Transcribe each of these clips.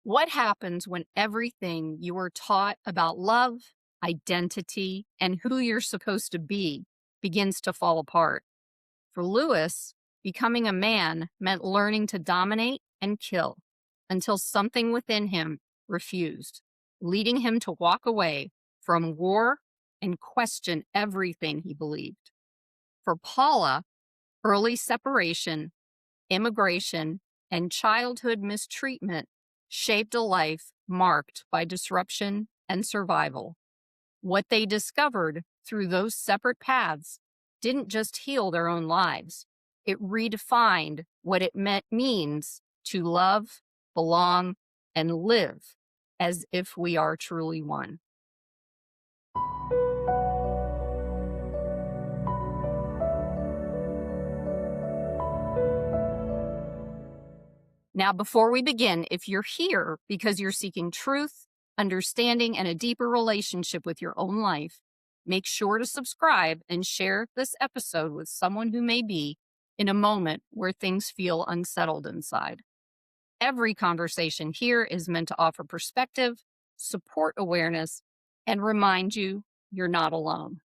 What happens when everything you were taught about love, identity, and who you're supposed to be begins to fall apart? For Lewis, becoming a man meant learning to dominate and kill until something within him refused, leading him to walk away from war and question everything he believed. For Paula, early separation, immigration, and childhood mistreatment shaped a life marked by disruption and survival. What they discovered through those separate paths didn't just heal their own lives, it redefined what it means to love, belong, and live as if we are truly one. Now, before we begin, if you're here because you're seeking truth, understanding, and a deeper relationship with your own life, make sure to subscribe and share this episode with someone who may be in a moment where things feel unsettled inside. Every conversation here is meant to offer perspective, support awareness, and remind you you're not alone.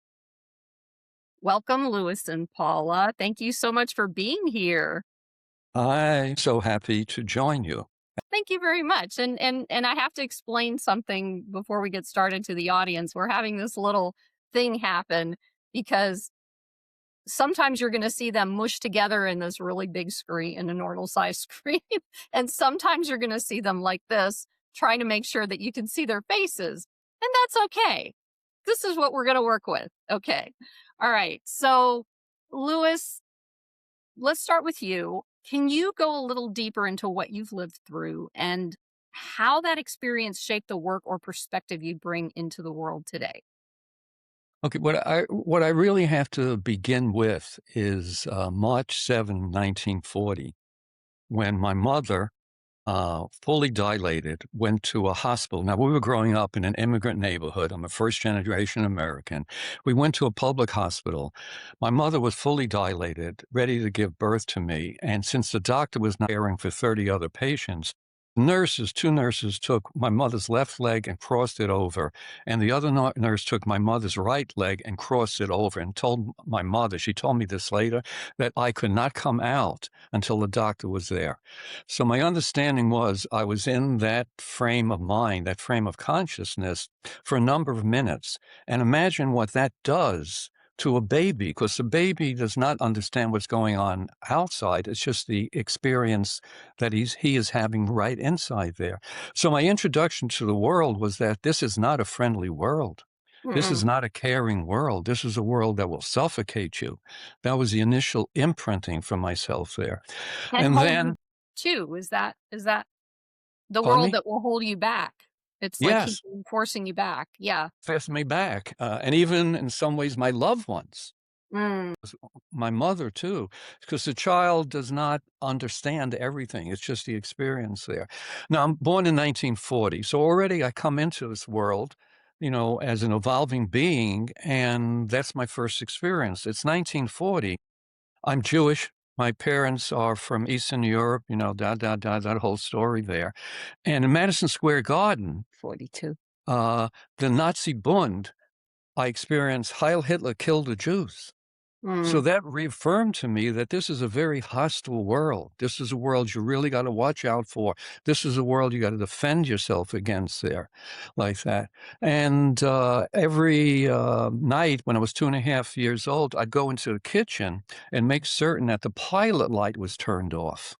Welcome, Lewis and Paula. Thank you so much for being here. I'm so happy to join you. Thank you very much. And I have to explain something before we get started to the audience. We're having this little thing happen because sometimes you're going to see them mushed together in this really big screen, in a normal size screen. And sometimes you're going to see them like this, trying to make sure that you can see their faces. And that's okay. This is what we're going to work with. Okay. All right. So, Lewis, let's start with you. Can you go a little deeper into what you've lived through and how that experience shaped the work or perspective you bring into the world today? Okay, what I really have to begin with is March 7, 1940, when my mother, fully dilated, went to a hospital. Now, we were growing up in an immigrant neighborhood. I'm a first-generation American. We went to a public hospital. My mother was fully dilated, ready to give birth to me, and since the doctor was not caring for 30 other patients, two nurses took my mother's left leg and crossed it over, and the other nurse took my mother's right leg and crossed it over and told my mother, she told me this later, that I could not come out until the doctor was there. So my understanding was I was in that frame of mind, that frame of consciousness for a number of minutes. And imagine what that does to a baby, because the baby does not understand what's going on outside. It's just the experience that he is having right inside there. So my introduction to the world was that this is not a friendly world. This is Mm-mm. not a caring world. This is a world that will suffocate you. That was the initial imprinting for myself there. And And hold you then, too. Is that the pardon world me? that will hold you back? It's like Yes, keeping forcing you back. Yeah. fast me back. And even in some ways, my loved ones, Mm. my mother too, because the child does not understand everything. It's just the experience there. Now, I'm born in 1940, so already I come into this world, as an evolving being, and that's my first experience. It's 1940. I'm Jewish. My parents are from Eastern Europe, that whole story there. And in Madison Square Garden, 42. the Nazi Bund, I experienced Heil Hitler killed the Jews. So Mm. that reaffirmed to me that this is a very hostile world. This is a world you really got to watch out for. This is a world you got to defend yourself against there, like that. And every night when I was 2.5 years old, I'd go into the kitchen and make certain that the pilot light was turned off.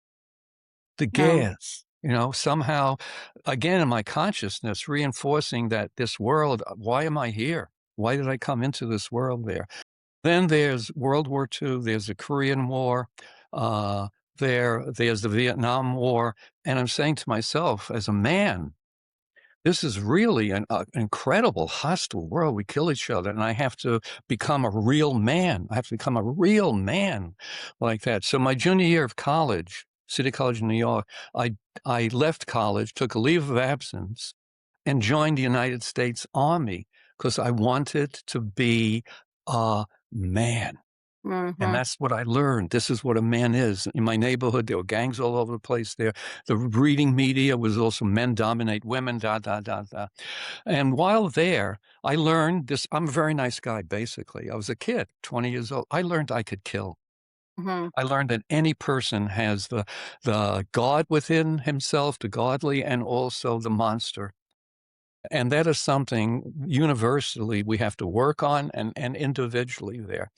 The No. gas, somehow, again, in my consciousness, reinforcing that this world, why am I here? Why did I come into this world there? Then there's World War II, there's the Korean War, uh, there's the Vietnam War, and I'm saying to myself, as a man, this is really an incredible hostile world. We kill each other, and I have to become a real man. I have to become a real man like that. So my junior year of college, City College in New York, I left college, took a leave of absence, and joined the United States Army because I wanted to be a man. And Mhm. that's what I learned. This is what a man is. In my neighborhood, there were gangs all over the place there. The reading media was also men dominate women, da, da, da, da. And while there, I learned this. I'm a very nice guy, basically. I was a kid, 20 years old. I learned I could kill. Mhm. I learned that any person has the God within himself, the godly, and also the monster. And that is something universally we have to work on and individually there.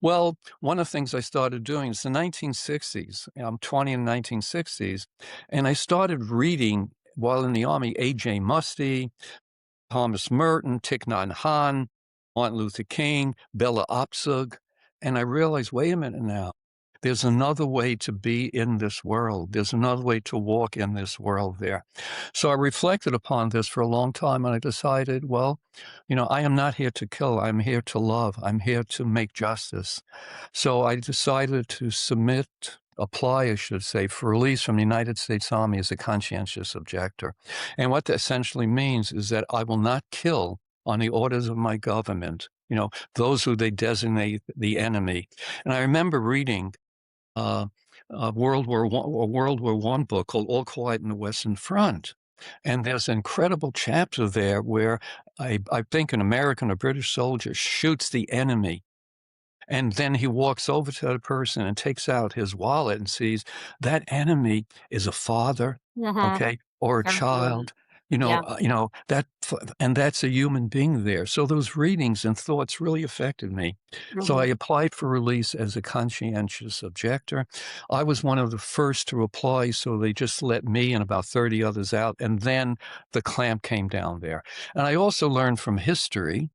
Well, one of the things I started doing is the 1960s. I'm 20 in the 1960s, and I started reading while in the Army A.J. Muste, Thomas Merton, Thich Nhat Hanh, Martin Luther King, Bella Abzug, and I realized, wait a minute now, there's another way to be in this world. There's another way to walk in this world there. So I reflected upon this for a long time, and I decided, well, I am not here to kill. I'm here to love. I'm here to make justice. So I decided to apply, I should say, for release from the United States Army as a conscientious objector. And what that essentially means is that I will not kill on the orders of my government, those who they designate the enemy. And I remember reading uh, a World War One book called All Quiet on the Western Front. And there's an incredible chapter there where I think an American or British soldier shoots the enemy, and then he walks over to the person and takes out his wallet and sees that enemy is a father, Mhm. okay, or a Absolutely. child. Yeah. And that's a human being there. So those readings and thoughts really affected me. So I Mhm. applied for release as a conscientious objector. I was one of the first to apply, so they just let me and about 30 others out, and then the clamp came down there. And I also learned from history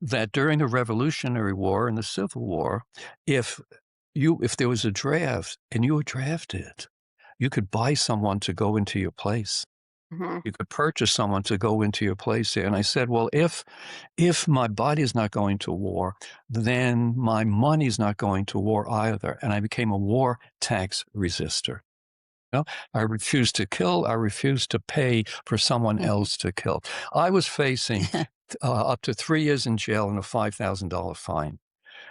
that during the Revolutionary War and the Civil War, if if there was a draft and you were drafted, you could buy someone to go into your place. Mhm. You could purchase someone to go into your place there. And I said, well, if my body is not going to war, then my money's not going to war either. And I became a war tax resistor. I refused to kill. I refused to pay for someone Mhm. else to kill. I was facing up to 3 years in jail and a $5,000 fine.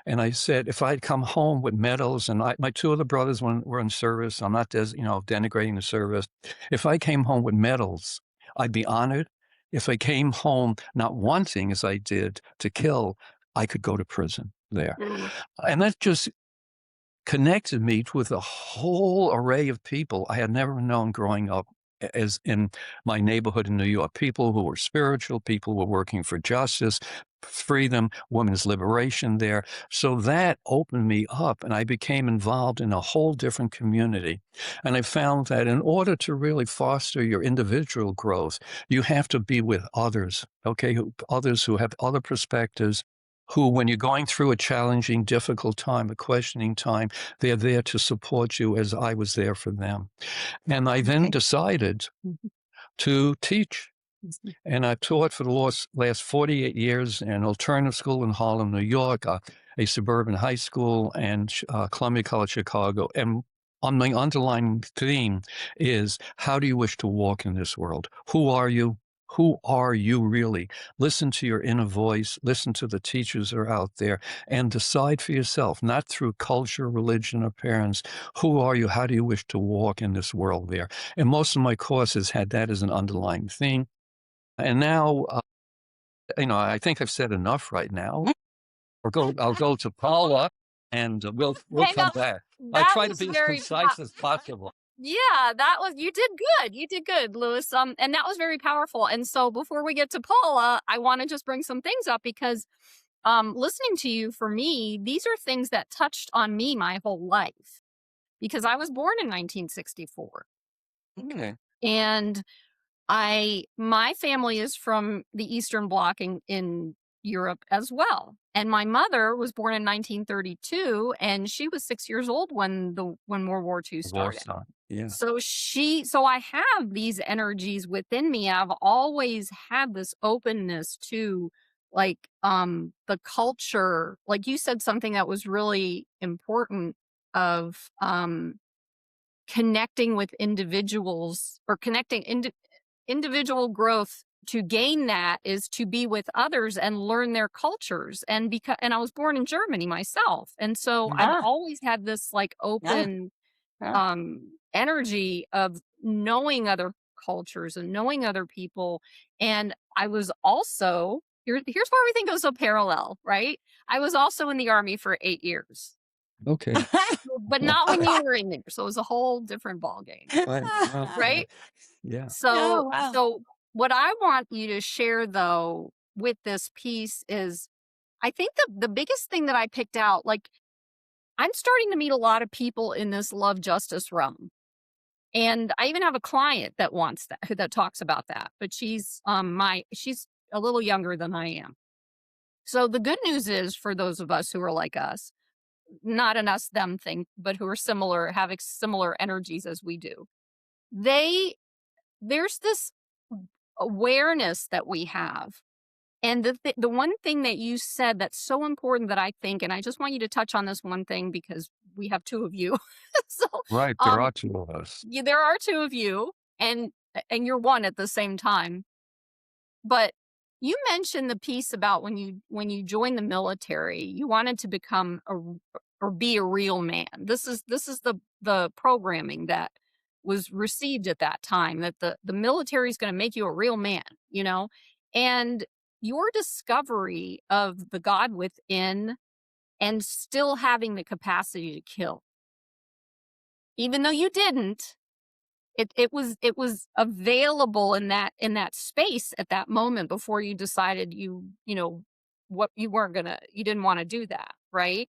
And I said, if I'd come home with medals, and my two other brothers were in service, I'm not denigrating the service. If I came home with medals, I'd be honored. If I came home not wanting, as I did, to kill, I could go to prison there. Mhm. And that just connected me with a whole array of people I had never known growing up as in my neighborhood in New York. People who were spiritual, people who were working for justice, freedom, women's liberation there. So that opened me up, and I became involved in a whole different community. And I found that in order to really foster your individual growth, you have to be with others, okay, others who have other perspectives, who, when you're going through a challenging, difficult time, a questioning time, they're there to support you as I was there for them. And I then Okay. decided Mhm. to teach. Mhm. And I've taught for the last 48 years in alternative school in Harlem, New York, a suburban high school, and Columbia College, Chicago. And on my underlying theme is, how do you wish to walk in this world? Who are you? Who are you really? Listen to your inner voice, listen to the teachers that are out there, and decide for yourself, not through culture, religion, or parents. Who are you? How do you wish to walk in this world there? And most of my courses had that as an underlying theme. And now, I think I've said enough right now. I'll go to Paula, and we'll Hey, come no, back. I that try to was be as very concise as possible. yeah, that was you did good. You did good, Lewis. And that was very powerful. And so before we get to Paula, I want to just bring some things up because listening to you, for me, these are things that touched on me my whole life because I was born in 1964. Okay. And my family is from the Eastern Bloc in Europe as well. And my mother was born in 1932 and she was 6 years old when World War II started. Warsaw. Yeah. So I have these energies within me. I've always had this openness to the culture. Like you said something that was really important of connecting with individuals or connecting individual growth to gain that is to be with others and learn their cultures. And I was born in Germany myself. And so I've Ah, always had this like yeah, open yeah. energy of knowing other cultures and knowing other people. And I was also here's where everything goes so parallel, right? I was also in the army for 8 years, Okay. but Well, not when you were in there. So it was a whole different ball game, right. Well, right? yeah. So Oh, wow. so what I want you to share though with this piece is I think the biggest thing that I picked out, like I'm starting to meet a lot of people in this love justice realm. And I even have a client that wants that talks about that. But she's a little younger than I am. So the good news is for those of us who are like us, not an us them thing, but who are similar, having similar energies as we do. They there's this awareness that we have. And the one thing that you said that's so important that I think, and I just want you to touch on this one thing because we have two of you. So Right. There um are two of us. there are two of you, and you're one at the same time. But you mentioned the piece about when you joined the military, you wanted to become or be a real man. This is the programming that was received at that time, that the military is going to make you a real man, you know? And your discovery of the God within and still having the capacity to kill, even though you didn't, it was available in that space at that moment before you decided what you didn't wanna do that, right?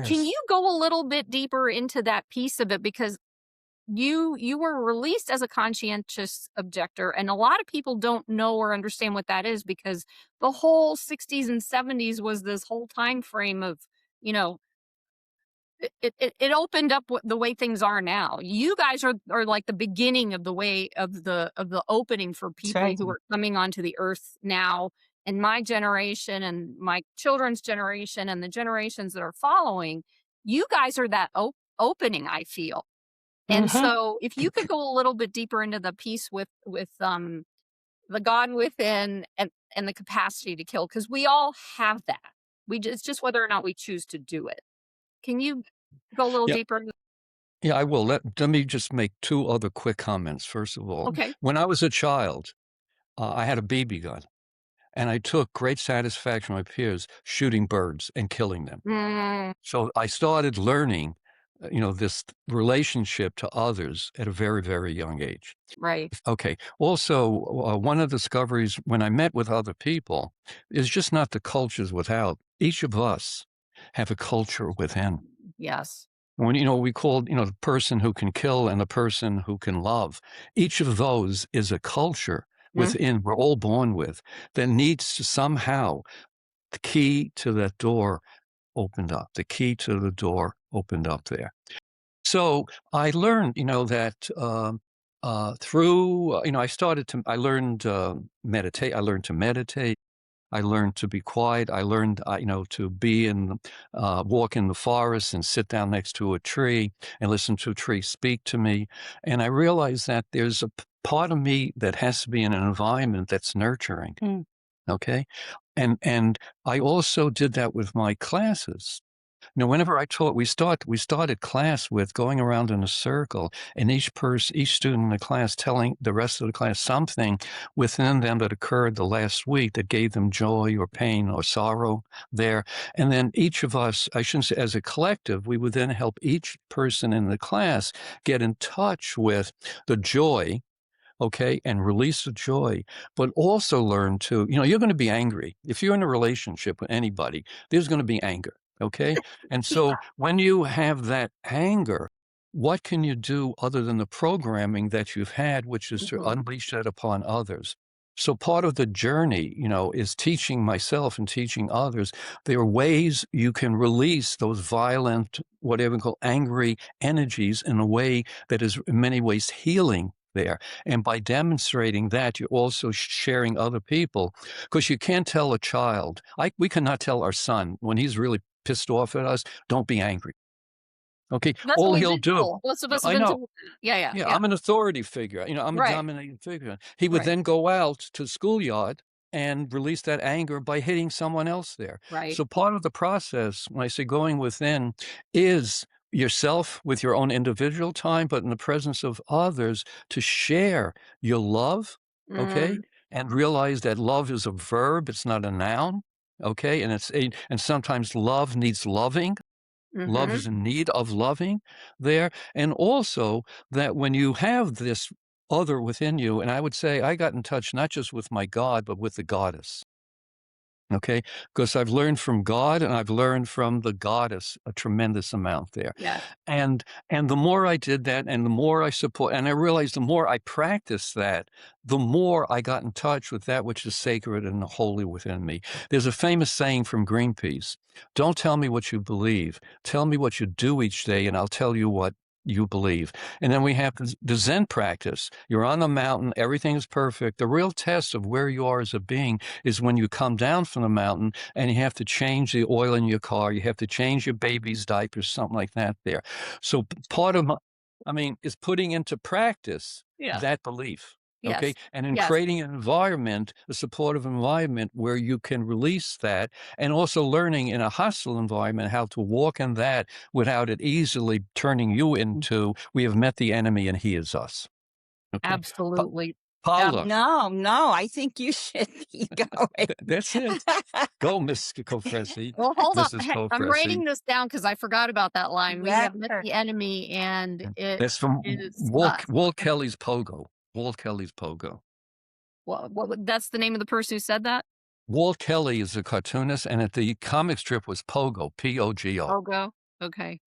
Can Yes. you go a little bit deeper into that piece of it? Because you were released as a conscientious objector, and a lot of people don't know or understand what that is because the whole 60s and 70s was this whole time frame of, you know, it opened up the way things are now. You guys are like the beginning of the way of the opening for That's people right. who are coming onto the earth now, and my generation and my children's generation and the generations that are following. You guys are that opening, I feel. And Mhm. so if you could go a little bit deeper into the piece with the God within and the capacity to kill, because we all have that. It's just whether or not we choose to do it. Can you go a little Yeah. deeper? Yeah, I will. Let me just make two other quick comments. First of all, Okay. when I was a child, I had a BB gun, and I took great satisfaction with my peers shooting birds and killing them. Mm, So I started learning, this relationship to others at a very, very young age. right. Okay. Also, one of the discoveries when I met with other people is just not the cultures without. Each of us have a culture within. Yes. When, we called, the person who can kill and the person who can love. Each of those is a culture Mm, within we're all born with that needs to somehow the key to that door opened up. The key to the door opened up there. So I learned, that through, I learned meditate. I learned to meditate. I learned to be quiet. I learned, to be walk in the forest and sit down next to a tree and listen to a tree speak to me. And I realized that there's a part of me that has to be in an environment that's nurturing. Mm. Okay. And I also did that with my classes. Whenever I taught, we started class with going around in a circle, and each student in the class telling the rest of the class something within them that occurred the last week that gave them joy or pain or sorrow there. And then each of us, I shouldn't say as a collective, we would then help each person in the class get in touch with the joy, okay, and release the joy, but also learn to, you're going to be angry. If you're in a relationship with anybody, there's going to be anger, okay? And so when you have that anger, what can you do other than the programming that you've had, which is to mhm, unleash that upon others? So part of the journey, is teaching myself and teaching others. There are ways you can release those violent, whatever we call angry energies in a way that is in many ways healing there. And by demonstrating that, you're also sharing other people because you can't tell a child, we cannot tell our son when he's really pissed off at us, don't be angry. Okay, That's what all we he'll did do. cool. Most of us have I been know. told that. Yeah, yeah, Yeah, yeah. I'm an authority figure. I'm a Right, dominating figure. He would right, then go out to schoolyard and release that anger by hitting someone else there. right. So part of the process, when I say going within, is yourself with your own individual time, but in the presence of others to share your love, okay? Mm, And realize that love is a verb, it's not a noun, okay? And sometimes love needs loving. Love mhm. is in need of loving there. And also that when you have this other within you, and I would say I got in touch not just with my God, but with the goddess. Okay, because I've learned from God and I've learned from the goddess a tremendous amount there. Yeah, And the more I did that and the more I support and I realized the more I practiced that, the more I got in touch with that which is sacred and holy within me. There's a famous saying from Greenpeace, "Don't tell me what you believe. Tell me what you do each day and I'll tell you what you believe." And then we have the Zen practice. You're on the mountain, everything is perfect. The real test of where you are as a being is when you come down from the mountain and you have to change the oil in your car, you have to change your baby's diapers, something like that there. So part of is putting into practice yeah. that belief. Okay. Yes, And in yes. creating an environment, a supportive environment where you can release that, and also learning in a hostile environment how to walk in that without it easily turning you into, we have met the enemy and he is us. Okay. Pa- Absolutely. Paula, No, no, I think you should keep going. that's it. Go, Miss Cofresi, Well, hold on. Mrs. Hey, I'm Cofresi. writing this down because I forgot about that line. We have met Record. the enemy, and it That's from is us. Walt Kelly's Pogo. Walt Kelly's Pogo. That's the name of the person who said that? Walt Kelly is a cartoonist, and the comic strip was Pogo, Pogo. Pogo. Okay.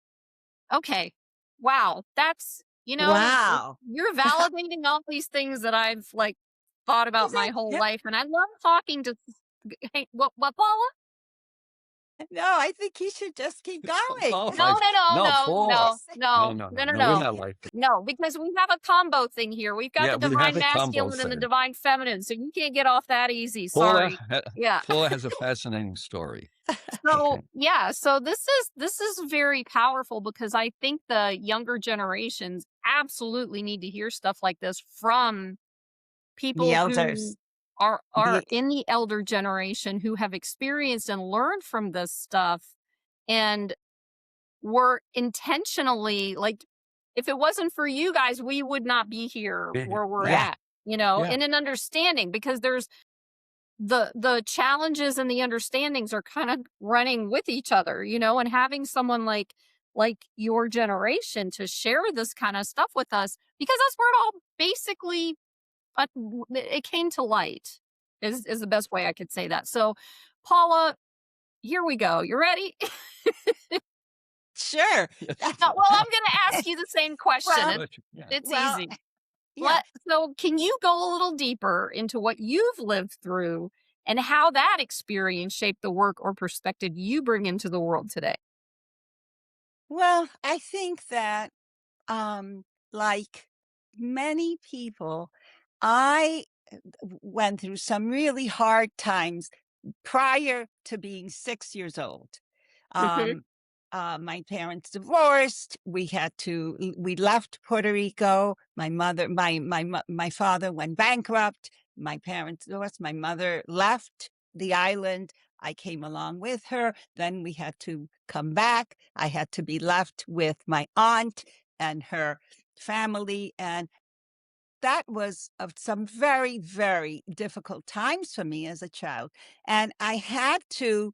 Okay. Wow. That's, Wow. you're validating all these things that I've like thought about Is my that whole yeah, life. And I love talking to, hey, what, Paula? no, I think you should just keep going. Oh, No, no, no, no, no, Paula. no, Just No, no, no, no, no, no, no, we're no. not like that. No, because we have a combo thing here. We've got Yeah, the we have divine a combo masculine and the thing. divine feminine. So you can't get off that easy. Paula, Sorry. Yeah. Paula has a fascinating story. So Okay. yeah, so this is very powerful because I think the younger generations absolutely need to hear stuff like this from the people who elders. are The in the elder generation who have experienced and learned from this stuff and were intentionally like if it wasn't for you guys we would not be here Yeah, where we're yeah. at, yeah, in an understanding because there's the challenges and the understandings are kind of running with each other, and having someone like your generation to share this kind of stuff with us because that's where it all basically it came to light is the best way I could say that. So, Paula, here we go. You ready? Sure. yes. Well, I'm going to ask you the same question. Well, Yeah. It's well, easy. yeah. So, can you go a little deeper into what you've lived through and how that experience shaped the work or perspective you bring into the world today? Well, I think that like many people, I went through some really hard times prior to being 6 years old. Mhm. Um, my parents divorced. We left Puerto Rico. My father went bankrupt. My parents divorced. My mother left the island. I came along with her. Then we had to come back. I had to be left with my aunt and her family. And that was of some very, very difficult times for me as a child. And I had to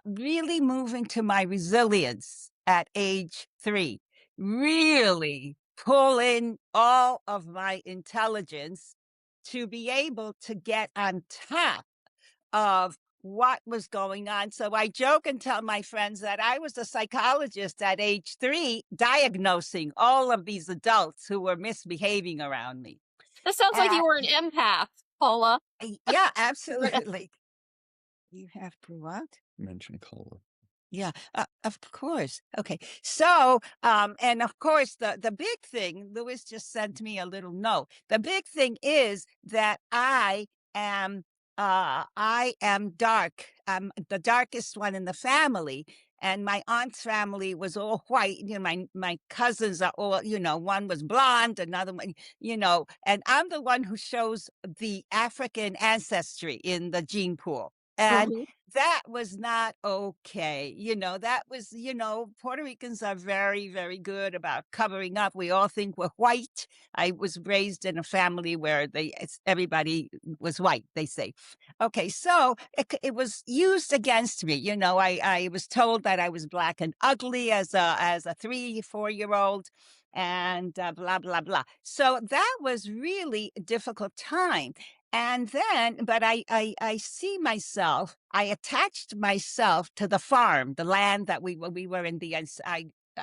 really move into my resilience at age 3, really pull in all of my intelligence to be able to get on top of what was going on. So I joke and tell my friends that I was a psychologist at age 3, diagnosing all of these adults who were misbehaving around me. That sounds like Uh, you were an empath, Paula. yeah, Yeah. absolutely. You have to what? Mention color. Yeah, of course. Okay. So, and of course, the big thing, Lewis just sent me a little note. The big thing is that I am dark. I'm the darkest one in the family. and my aunt's family was all white. My cousins are all, one was blonde, another one, and I'm the one who shows the African ancestry in the gene pool. And Mhm. that was not okay. That was, Puerto Ricans are very, very good about covering up. We all think we're white. I was raised in a family where everybody was white, they say. Okay, so it was used against me. I was told that I was black and ugly as a 3, 4-year-old, and blah blah blah. So that was really a difficult time. And then, but I see myself. I attached myself to the farm, the land that we were in.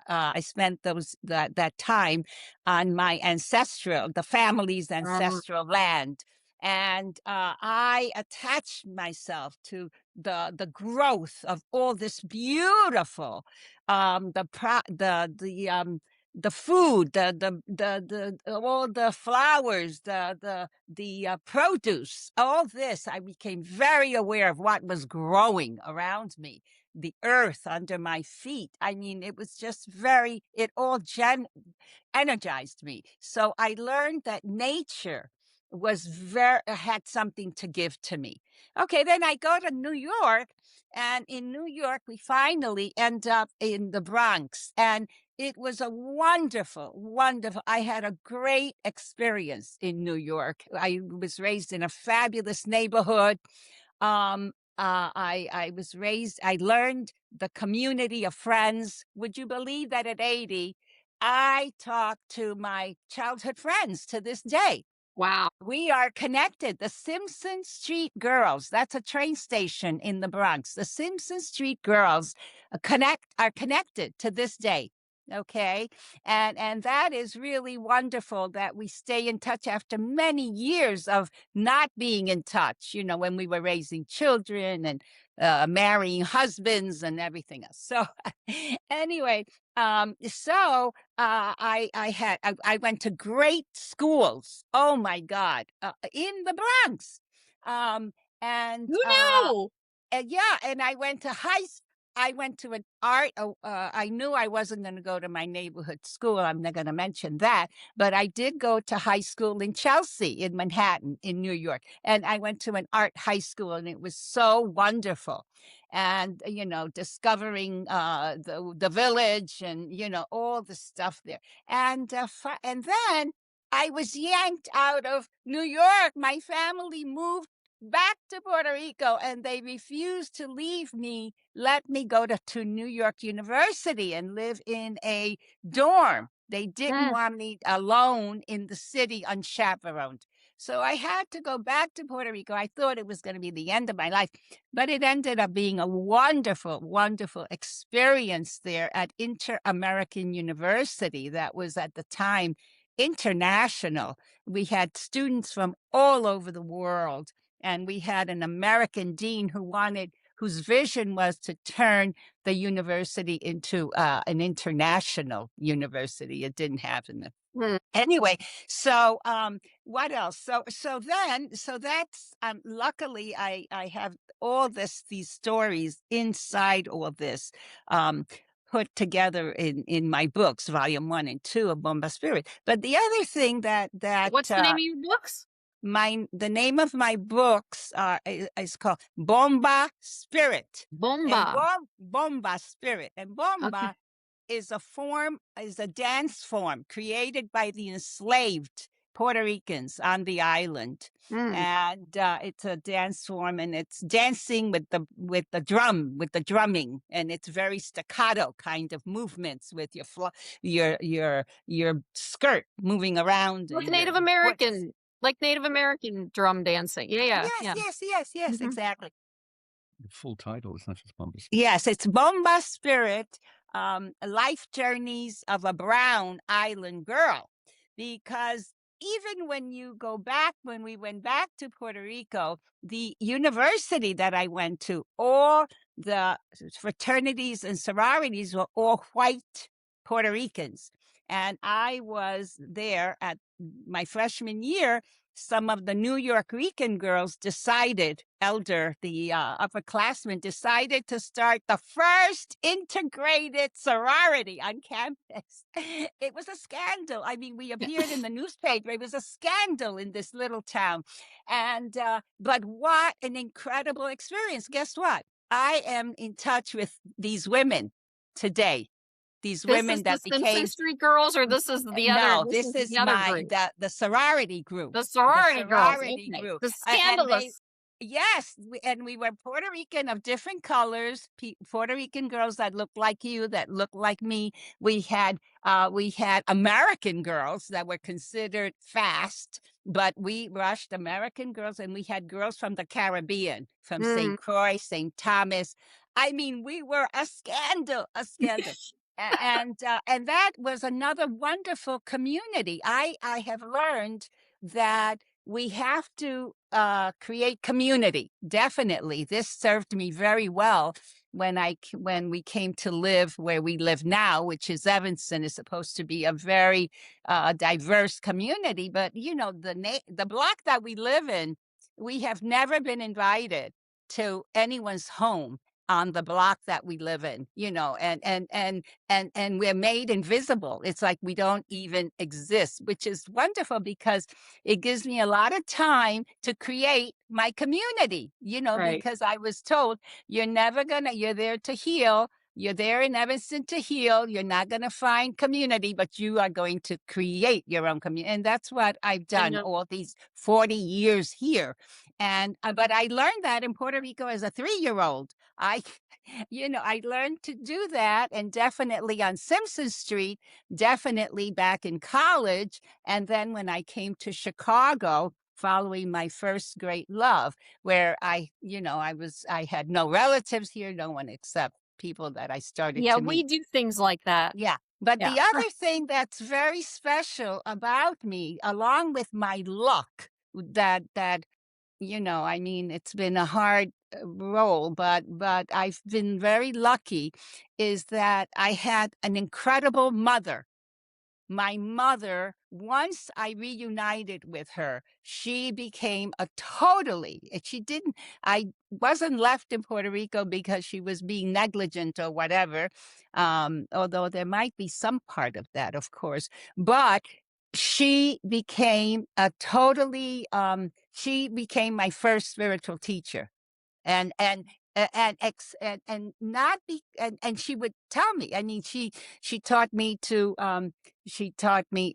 I spent that time on my the family's ancestral land, and I attached myself to the growth of all this beautiful, the food, the all the flowers, the produce, all this. I became very aware of what was growing around me, the earth under my feet. I mean, it was just it all energized me. So I learned that nature had something to give to me. Okay, then I go to New York, and in New York we finally end up in the Bronx, and it was a wonderful. I had a great experience in New York. I was raised in a fabulous neighborhood. I learned the community of friends. Would you believe that at 80, I talk to my childhood friends to this day? Wow. We are connected. The Simpson Street Girls, that's a train station in the Bronx. The Simpson Street Girls are connected to this day. Okay. And that is really wonderful that we stay in touch after many years of not being in touch, when we were raising children and marrying husbands and everything else. So anyway, I went to great schools. Oh my God, in the Bronx, um, and Who uh, knew? and yeah, and I went to I went to an art. I knew I wasn't going to go to my neighborhood school. I'm not going to mention that, but I did go to high school in Chelsea, in Manhattan, in New York, and I went to an art high school, and it was so wonderful. And discovering the village, and all the stuff there, and then I was yanked out of New York. My family moved back to Puerto Rico, and they refused to let me go to New York University and live in a dorm. They didn't Mm. want me alone in the city unchaperoned. So I had to go back to Puerto Rico. I thought it was going to be the end of my life, but it ended up being a wonderful experience there at Inter-American University. That was at the time international. We had students from all over the world, and we had an American dean whose vision was to turn the university into an international university. It didn't happen. Mm. Anyway, so what else? So that's luckily I have all these stories inside all this, put together in my books, volume 1 and 2 of Bomba Spirit. But the other thing that What's the name of your books? the name of my books is called Bomba Spirit, and Bomba. Bomba Spirit, and Okay. Bomba is a dance form created by the enslaved Puerto Ricans on the island. Mm. And it's a dance form, and it's dancing with the drumming, and it's very staccato kind of movements with your skirt moving around, Like and your Native voice. American, like Native American drum dancing. Yeah, yeah. Yes, Mhm. exactly. The full title is not just Bumpus. Yes, it's Bomba Spirit, Life Journeys of a Brown Island Girl. Because even when we went back to Puerto Rico, the university that I went to, all the fraternities and sororities were all white Puerto Ricans. And I was there at my freshman year, some of the New York-Rican girls decided, the upperclassmen decided to start the first integrated sorority on campus. It was a scandal. I mean, we appeared in the newspaper. It was a scandal in this little town. And, but what an incredible experience. Guess what? I am in touch with these women today. These This is women the that became, Simpson Street girls, or this is the other, no, this this is is the other group? the sorority group. The The sorority girls, sorority okay. group. The And they, scandalous. yes, and we were Puerto Rican of different colors, Puerto Rican girls that looked like you, that looked like me. We had American girls that were considered fast, but we rushed American girls, and we had girls from the Caribbean, from Mm. St. Croix, St. Thomas. I mean, we were a scandal, a scandal. And that was another wonderful community. I have learned that we have to create community. Definitely, this served me very well when we came to live where we live now, which is Evanston. Is supposed to be a very diverse community, but you know, the block that we live in, we have never been invited to anyone's home on the block that we live in, you know, and we're made invisible. It's like we don't even exist, which is wonderful because it gives me a lot of time to create my community, you know, Right. because I was told you're there to heal. You're there in Evanston to heal. You're not going to find community, but you are going to create your own community. And that's what I've I done know. all these 40 years here. And, but I learned that in Puerto Rico as a 3-year-old. I learned to do that, and definitely on Simpson Street, definitely back in college. And then when I came to Chicago, following my first great love, where I had no relatives here, no one except people that I started Yeah, to we meet. do things like that. Yeah. But Yeah. the other thing that's very special about me, along with my luck, that I mean, it's been a hard role, but I've been very lucky, is that I had an incredible mother. My mother, once I reunited with her, she became I wasn't left in Puerto Rico because she was being negligent or whatever. Although there might be some part of that, of course, but she became she became my first spiritual teacher. And not be and she would tell me. I mean, she taught me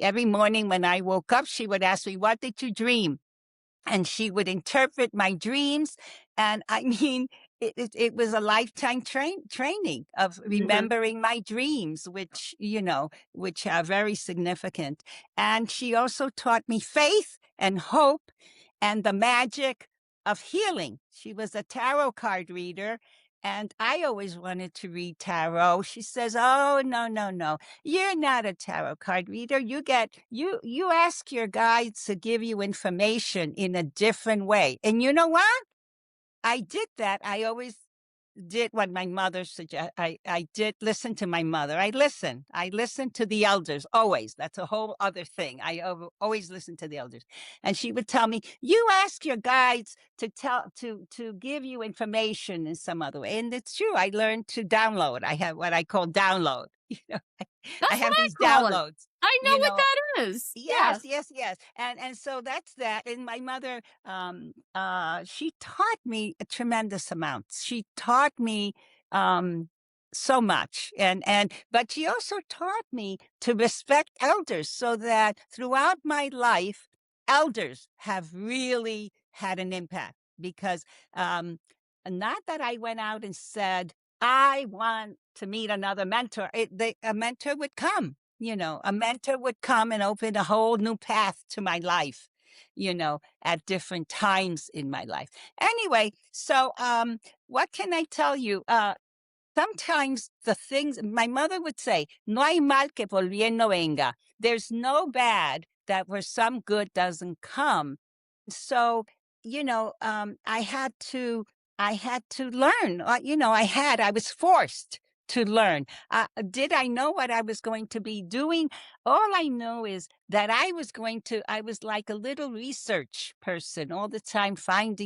every morning when I woke up. She would ask me, "What did you dream?" And she would interpret my dreams. And I mean, it was a lifetime training of remembering my dreams, which are very significant. And she also taught me faith and hope and the magic of healing. She was a tarot card reader, and I always wanted to read tarot. She says, "Oh, no, no, no. You're not a tarot card reader. You ask your guides to give you information in a different way." And you know what? I did that. I always did what my mother suggested. I did listen to my mother. I listened to the elders always. That's a whole other thing. I always listened to the elders. And she would tell me, "You ask your guides to give you information in some other way." And it's true. I learned to download. I have what I call download. I That's what have I these call it. downloads. I know You what know, that is. Yes, Yes. yes, yes. And so that's that. And my mother, she taught me a tremendous amount. She taught me so much. But she also taught me to respect elders, so that throughout my life, elders have really had an impact. Because not that I went out and said, "I want to meet another mentor." A mentor would come. A mentor would come and open a whole new path to my life, at different times in my life. Anyway, so what can I tell you? Sometimes the things my mother would say, "No hay mal que por bien no venga." There's no bad that where some good doesn't come. So, I had to learn. I was forced to learn. Did I know what I was going to be doing? All I know is that I was like a little research person all the time,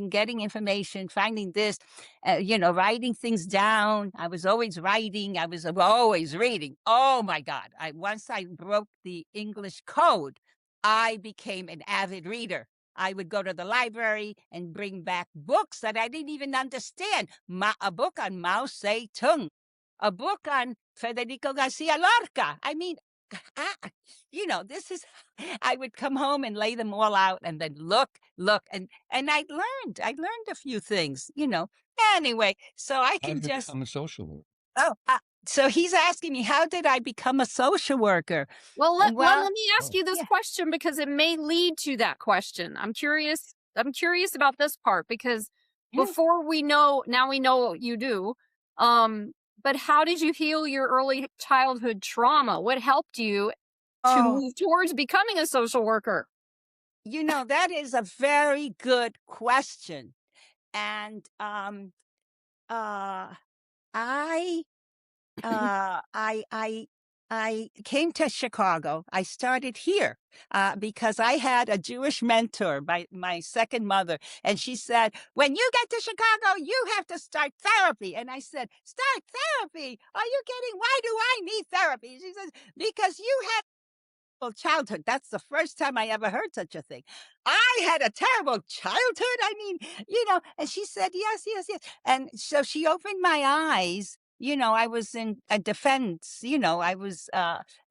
getting information, finding this, writing things down. I was always writing. I was always reading. Oh my God. Once I broke the English code, I became an avid reader. I would go to the library and bring back books that I didn't even understand. A book on Mao Zedong, a book on Federico Garcia Lorca. I mean, this is, I would come home and lay them all out and then look, and I learned a few things, Anyway, so I How can did you just, become a social worker? oh, so he's asking me, how did I become a social worker? Well, Well, let me ask Oh, you this yeah. question because it may lead to that question. I'm curious. I'm curious about this part because Yeah. now we know what you do. Um, but how did you heal your early childhood trauma? What helped you to Oh, move towards becoming a social worker? that is a very good question. And uh I I came to Chicago. I started here because I had a Jewish mentor, my second mother, and she said, "When you get to Chicago, you have to start therapy." And I said, "Start therapy? Are you kidding? Why do I need therapy?" She says, "Because you had childhood." That's the first time I ever heard such a thing. I had a terrible childhood. I mean, and she said, "Yes, yes, yes." And so she opened my eyes. I was in a defense, I was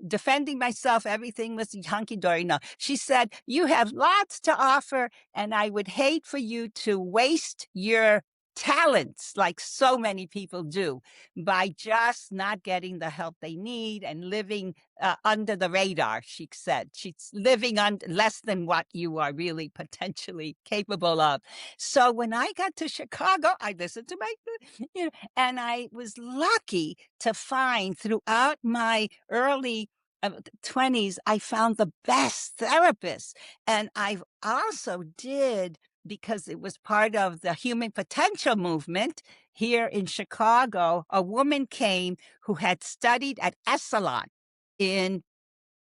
defending myself. Everything was hunky dory. No, she said, "You have lots to offer, and I would hate for you to waste your talents like so many people do by just not getting the help they need and living under the radar." She said she's living on less than what you are really potentially capable of. So when I got to Chicago, I listened to my, and I was lucky to find throughout my early 20s, I found the best therapists. And I've also did, because it was part of the human potential movement here in Chicago, a woman came who had studied at Esalen in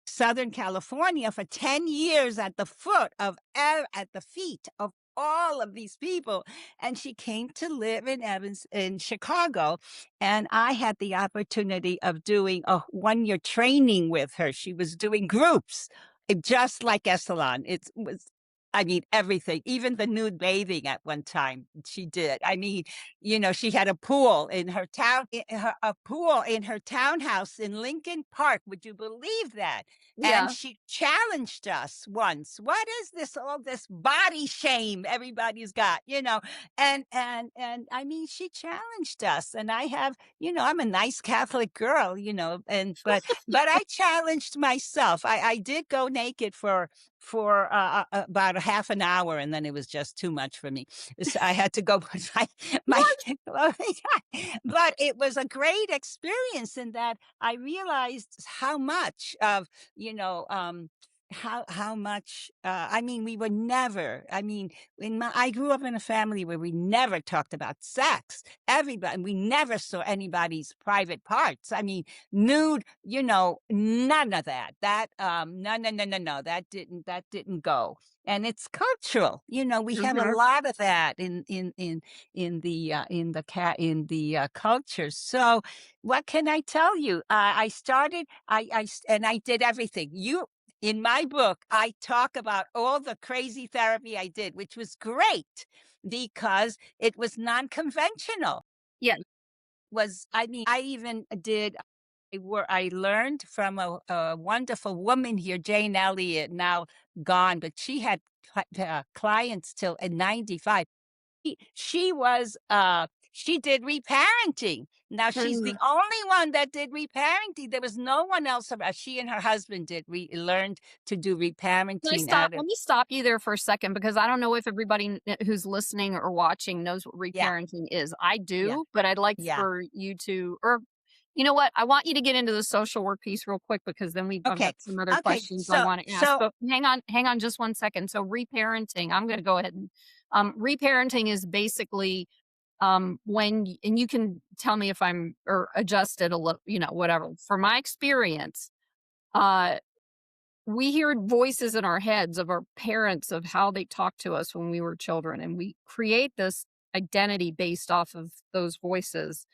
Southern California for 10 years at the feet of all of these people. And she came to live in Chicago. And I had the opportunity of doing a 1 year training with her. She was doing groups, just like Esalen. It was, I mean, everything, even the nude bathing at one time she did. I mean, she had a pool in her a pool in her townhouse in Lincoln Park. Would you believe that? And Yeah. she challenged us once. What is all this body shame everybody's got, and I mean, she challenged us. And I have, I'm a nice Catholic girl, but I challenged myself. I did go naked for about a half an hour, and then it was just too much for me. So I had to go put my but it was a great experience in that I realized how much of, you know, how much, I mean, we were never, I mean, I grew up in a family where we never talked about sex. We never saw anybody's private parts. I mean, nude, none of that. No, that didn't go. And it's cultural. We have a Mhm. lot of that in the culture. So what can I tell you? I started, and I did everything. In my book, I talk about all the crazy therapy I did, which was great because it was non-conventional. Yeah. I mean, I even did where I learned from a wonderful woman here, Jane Elliott, now gone, but she had clients till 95. She was she did reparenting. Now she's the Mhm. only one that did reparenting. There was no one else around. She and her husband learned to do reparenting out of, Let me stop you there for a second because I don't know if everybody who's listening or watching knows what yeah, reparenting is. I yeah, do, but I'd like yeah. for you to, or you know what? I want you to get into the social work piece real quick because then I've Okay. got some other Okay. questions I So want to ask. so But hang on just one second. So reparenting, I'm going to go ahead and reparenting is basically and you can tell me if I'm or adjust it a little, whatever. For my experience, uh, we hear voices in our heads of our parents of how they talked to us when we were children, and we create this identity based off of those voices.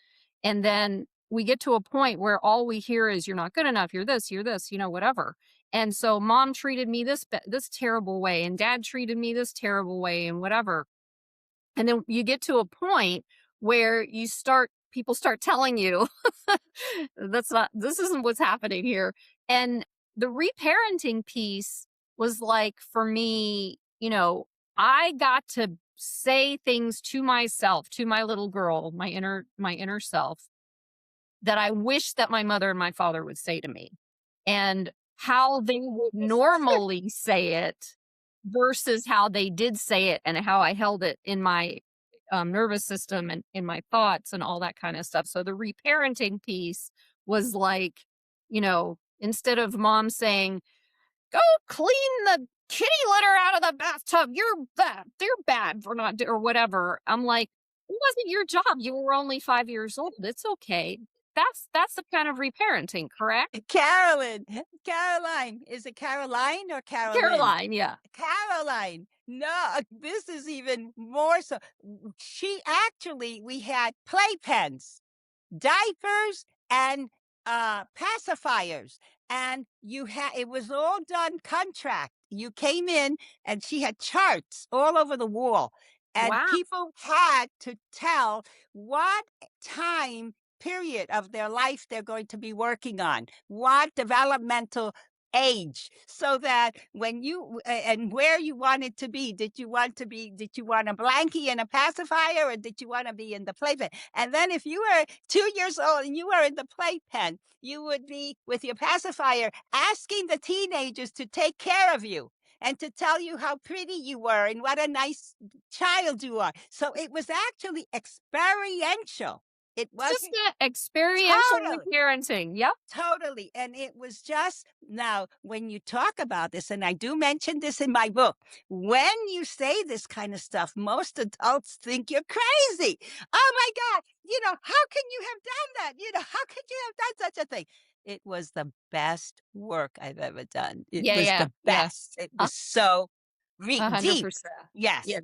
And then we get to a point where all we hear is you're not good enough, you're this, whatever. And so mom treated me this terrible way, and dad treated me this terrible way, and whatever. And then you get to a point where people start telling you this isn't what's happening here. And the reparenting piece was like, for me, I got to say things to myself, to my little girl, my inner self, that I wish that my mother and my father would say to me, and how they would normally say it versus how they did say it, and how I held it in my nervous system and in my thoughts and all that kind of stuff. So the reparenting piece was like, instead of mom saying, "Go clean the kitty litter out of the bathtub. You're bad for not or whatever." I'm like, it wasn't your job. You were only 5 years old. It's okay. That's the kind of reparenting, correct? Caroline. Is it Caroline or Carolyn? Caroline, yeah. Caroline. No, this is even more so. We had playpens, diapers, and pacifiers, and it was all done contract. You came in, and she had charts all over the wall, and Wow. people had to tell what time period of their life they're going to be working on, what developmental age, so that when you and where you wanted to be, did you want a blankie and a pacifier, or did you want to be in the playpen? And then if you were 2 years old and you were in the playpen, you would be with your pacifier asking the teenagers to take care of you and to tell you how pretty you were and what a nice child you are. So it was actually experiential. It Just wasn't the experiential Totally. reparenting. Yep. Totally. And it was just now when you talk about this, and I do mention this in my book, when you say this kind of stuff, most adults think you're crazy. Oh my God, how can you have done that? How could you have done such a thing? It was the best work I've ever done. It Yeah, was yeah, the yeah. best. It was so deep. 100%. Yeah. Yes.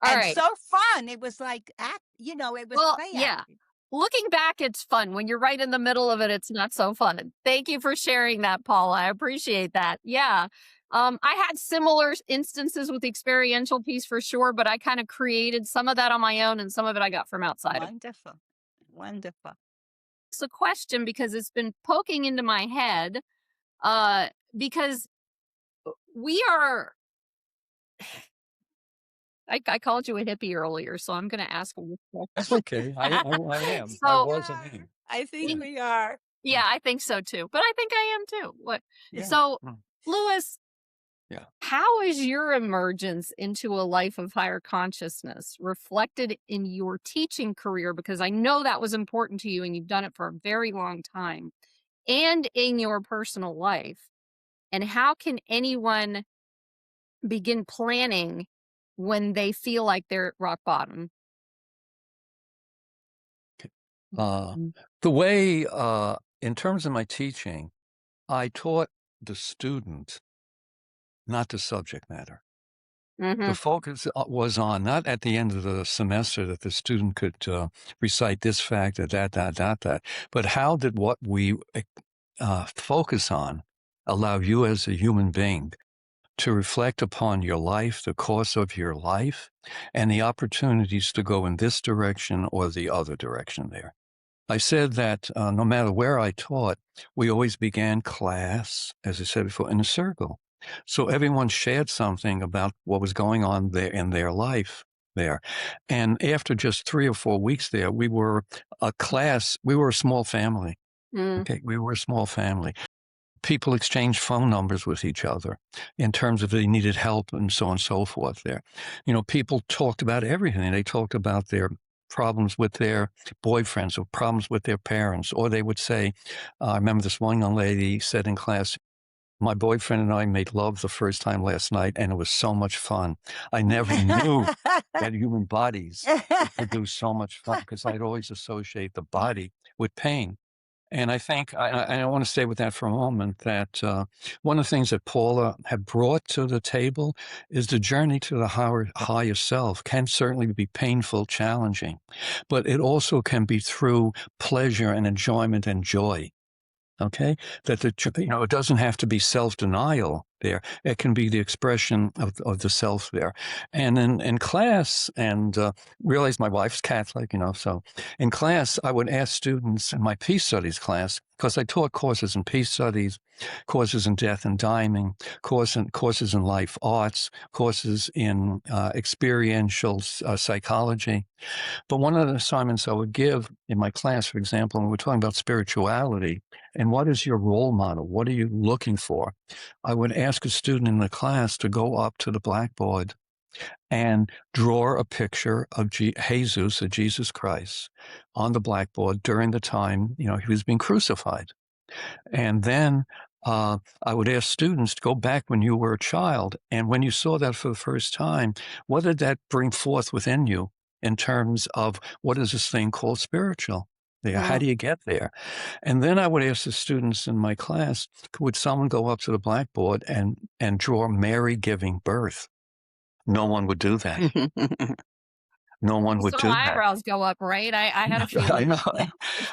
All And right. so fun. It was like it was Well, play yeah. acting. Looking back, it's fun. When you're right in the middle of it, it's not so fun. Thank you for sharing that, Paula. I appreciate that. Yeah. I had similar instances with the experiential piece for sure, but I kind of created some of that on my own and some of it I got from outside of. Wonderful. Wonderful. It's a question because it's been poking into my head, because we are, I called you a hippie earlier, so I'm going to ask you this That's question. okay. I am. I So, was an am. I think in- we are. yeah, I think so too, but I think I am too. What? Yeah. So, Mm. Louis, Yeah. how is your emergence into a life of higher consciousness reflected in your teaching career? Because I know that was important to you and you've done it for a very long time, and in your personal life. And how can anyone begin planning when they feel like they're at rock bottom? Uh, the way, in terms of my teaching, I taught the student, not the subject matter. Mm-hmm. The focus was on not at the end of the semester that the student could recite this fact or that, but how did what we focus on allow you as a human being to reflect upon your life, the course of your life, and the opportunities to go in this direction or the other direction there. I said that no matter where I taught, we always began class, as I said before, in a circle. So everyone shared something about what was going on there in their life there. And after just 3 or 4 weeks there, we were a class, we were a small family. Okay, we were a small family. People exchanged phone numbers with each other in terms of they needed help and so on and so forth there. People talked about everything. They talked about their problems with their boyfriends or problems with their parents, or they would say, I remember this one young lady said in class, My boyfriend and I made love the first time last night, and it was so much fun. I never knew that human bodies could produce so much fun, because I'd always associate the body with pain. And I think I want to stay with that for a moment, that one of the things that Paula had brought to the table is the journey to the higher self can certainly be painful, challenging, but it also can be through pleasure and enjoyment and joy. Okay, that it doesn't have to be self-denial there. It can be the expression of the self there. And in class, and realize my wife's Catholic, so in class, I would ask students in my peace studies class, because I taught courses in peace studies, courses in death and dying, courses in life arts, courses in experiential psychology. But one of the assignments I would give in my class, for example, when we're talking about spirituality, and what is your role model? What are you looking for? I would ask a student in the class to go up to the blackboard and draw a picture of Jesus, of Jesus Christ, on the blackboard during the time, he was being crucified. And then I would ask students to go back when you were a child, and when you saw that for the first time, what did that bring forth within you in terms of what is this thing called spiritual? How do you get there? And then I would ask the students in my class, would someone go up to the blackboard and draw Mary giving birth? No one would do that. No one would do that. Eyebrows go up, right? I had a feeling. I know.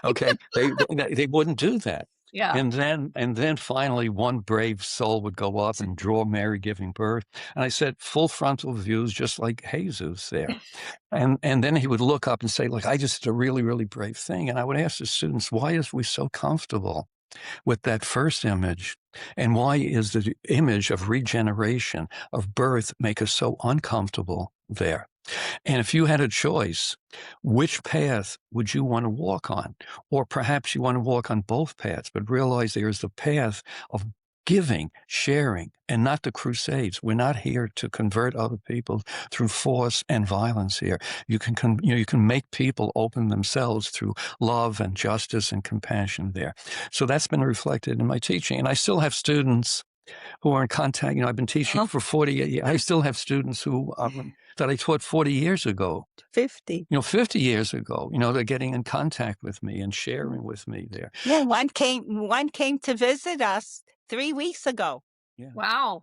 Okay, they wouldn't do that. Yeah. And then finally, one brave soul would go up and draw Mary giving birth. And I said, full frontal views, just like Jesus there. And then he would look up and say, look, I just did a really, really brave thing. And I would ask the students, why is we so comfortable with that first image? And why is the image of regeneration, of birth, make us so uncomfortable there? And if you had a choice, which path would you want to walk on? Or perhaps you want to walk on both paths, but realize there is the path of giving, sharing, and not the crusades. We're not here to convert other people through force and violence here. You can make people open themselves through love and justice and compassion there. So that's been reflected in my teaching. And I still have students who are in contact. I've been teaching for 40 years. I still have students who that I taught 40 years ago. 50. 50 years ago, they're getting in contact with me and sharing with me there. Yeah, one came to visit us 3 weeks ago. Yeah. Wow.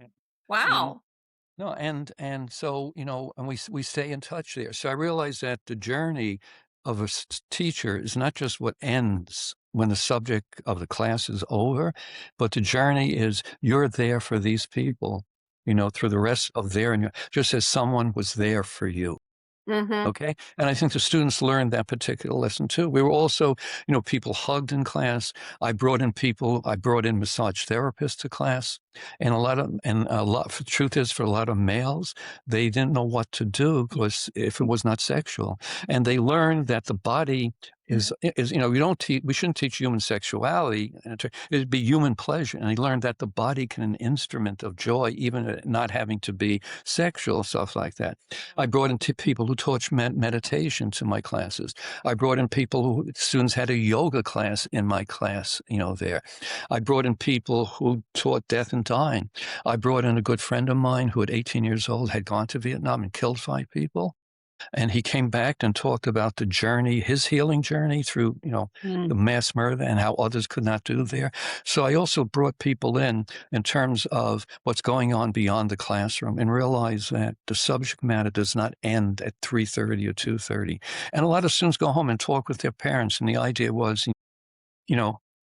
Wow. No, and so, and we stay in touch there. So I realize that the journey of a teacher is not just what ends when the subject of the class is over, but the journey is you're there for these people, through the rest of just as someone was there for you. Mm-hmm. Okay. And I think the students learned that particular lesson too. We were also, people hugged in class. I brought in massage therapists to class, and the truth is, for a lot of males, they didn't know what to do because if it was not sexual, and they learned that the body is we shouldn't teach human sexuality. It'd be human pleasure. And they learned that the body can an instrument of joy, even not having to be sexual, stuff like that. I brought in people who taught meditation to my classes. I brought in students had a yoga class in my class, there. I brought in people who taught death and dying. I brought in a good friend of mine who at 18 years old had gone to Vietnam and killed 5 people. And he came back and talked about the journey, his healing journey through, the mass murder and how others could not do there. So I also brought people in terms of what's going on beyond the classroom, and realize that the subject matter does not end at 3:30 or 2:30. And a lot of students go home and talk with their parents. And the idea was,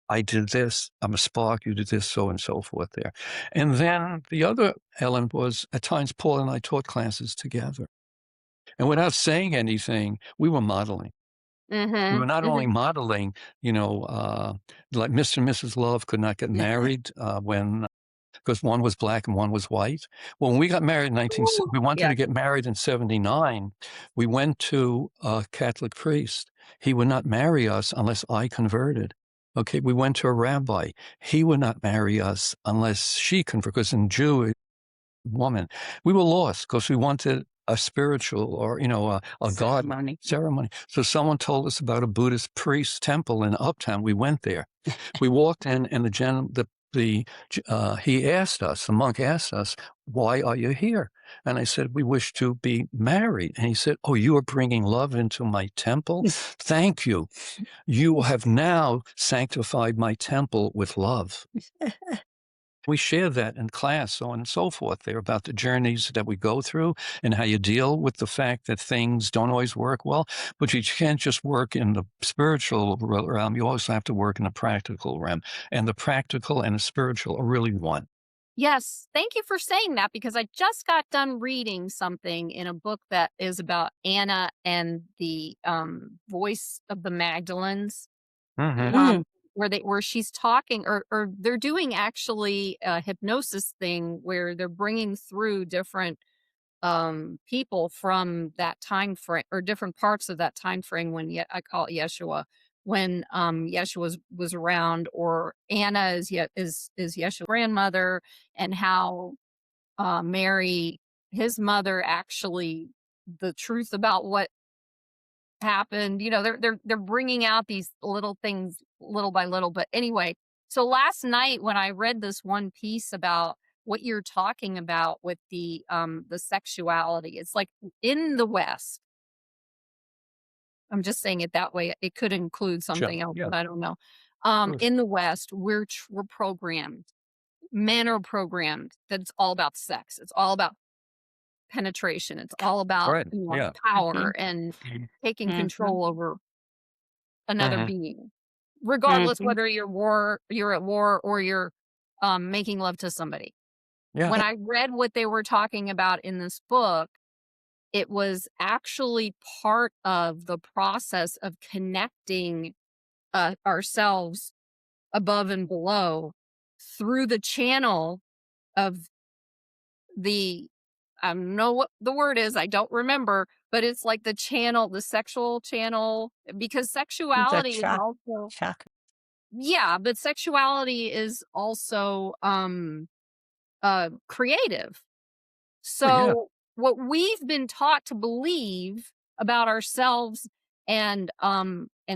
I did this, I'm a spark, you did this, so and so forth there. And then the other element was, at times, Paul and I taught classes together. And without saying anything, we were modeling. Mm-hmm. We were not only modeling, like Mr. and Mrs. Love could not get married because one was black and one was white. When we got married we wanted to get married in 1979. We went to a Catholic priest. He would not marry us unless I converted. Okay, we went to a rabbi. He would not marry us unless she converted, because in Jewish woman, we were lost because we wanted a spiritual or, a Ceremony. God ceremony. So someone told us about a Buddhist priest temple in Uptown. We went there. We walked in, and the he asked us, the monk asked us, "Why are you here?" And I said, "We wish to be married." And he said, "Oh, you are bringing love into my temple? Thank you. You have now sanctified my temple with love." We share that in class, so on and so forth. They're about the journeys that we go through and how you deal with the fact that things don't always work well. But you can't just work in the spiritual realm. You also have to work in the practical realm. And the practical and the spiritual are really one. Yes, thank you for saying that because I just got done reading something in a book that is about Anna and the voice of the Magdalens, Mm-hmm. um, where she's talking or they're doing actually a hypnosis thing where they're bringing through different people from that time frame or different parts of that time frame when I call it Yeshua when Yeshua was around, or Anna is Yeshua's grandmother, and how Mary, his mother, actually the truth about what happened. They're bringing out these little things little by little. But anyway, so last night when I read this one piece about what you're talking about with the sexuality, it's like in the West. I'm just saying it that way. It could include Sure. something else, Yeah. but I don't know. Of course. In the West, we're programmed. Men are programmed that it's all about sex. It's all about penetration. It's all about Right. Yeah. power and taking Mhm. control over another Mm-hmm. being, regardless whether you're at war or you're making love to somebody. Yeah. When I read what they were talking about in this book, it was actually part of the process of connecting ourselves above and below through the channel of the I don't know what the word is, I don't remember, but it's like the channel, the sexual channel, because The sexuality is also chakra. yeah, but sexuality is also creative. Oh, yeah. So what we've been taught to believe about ourselves and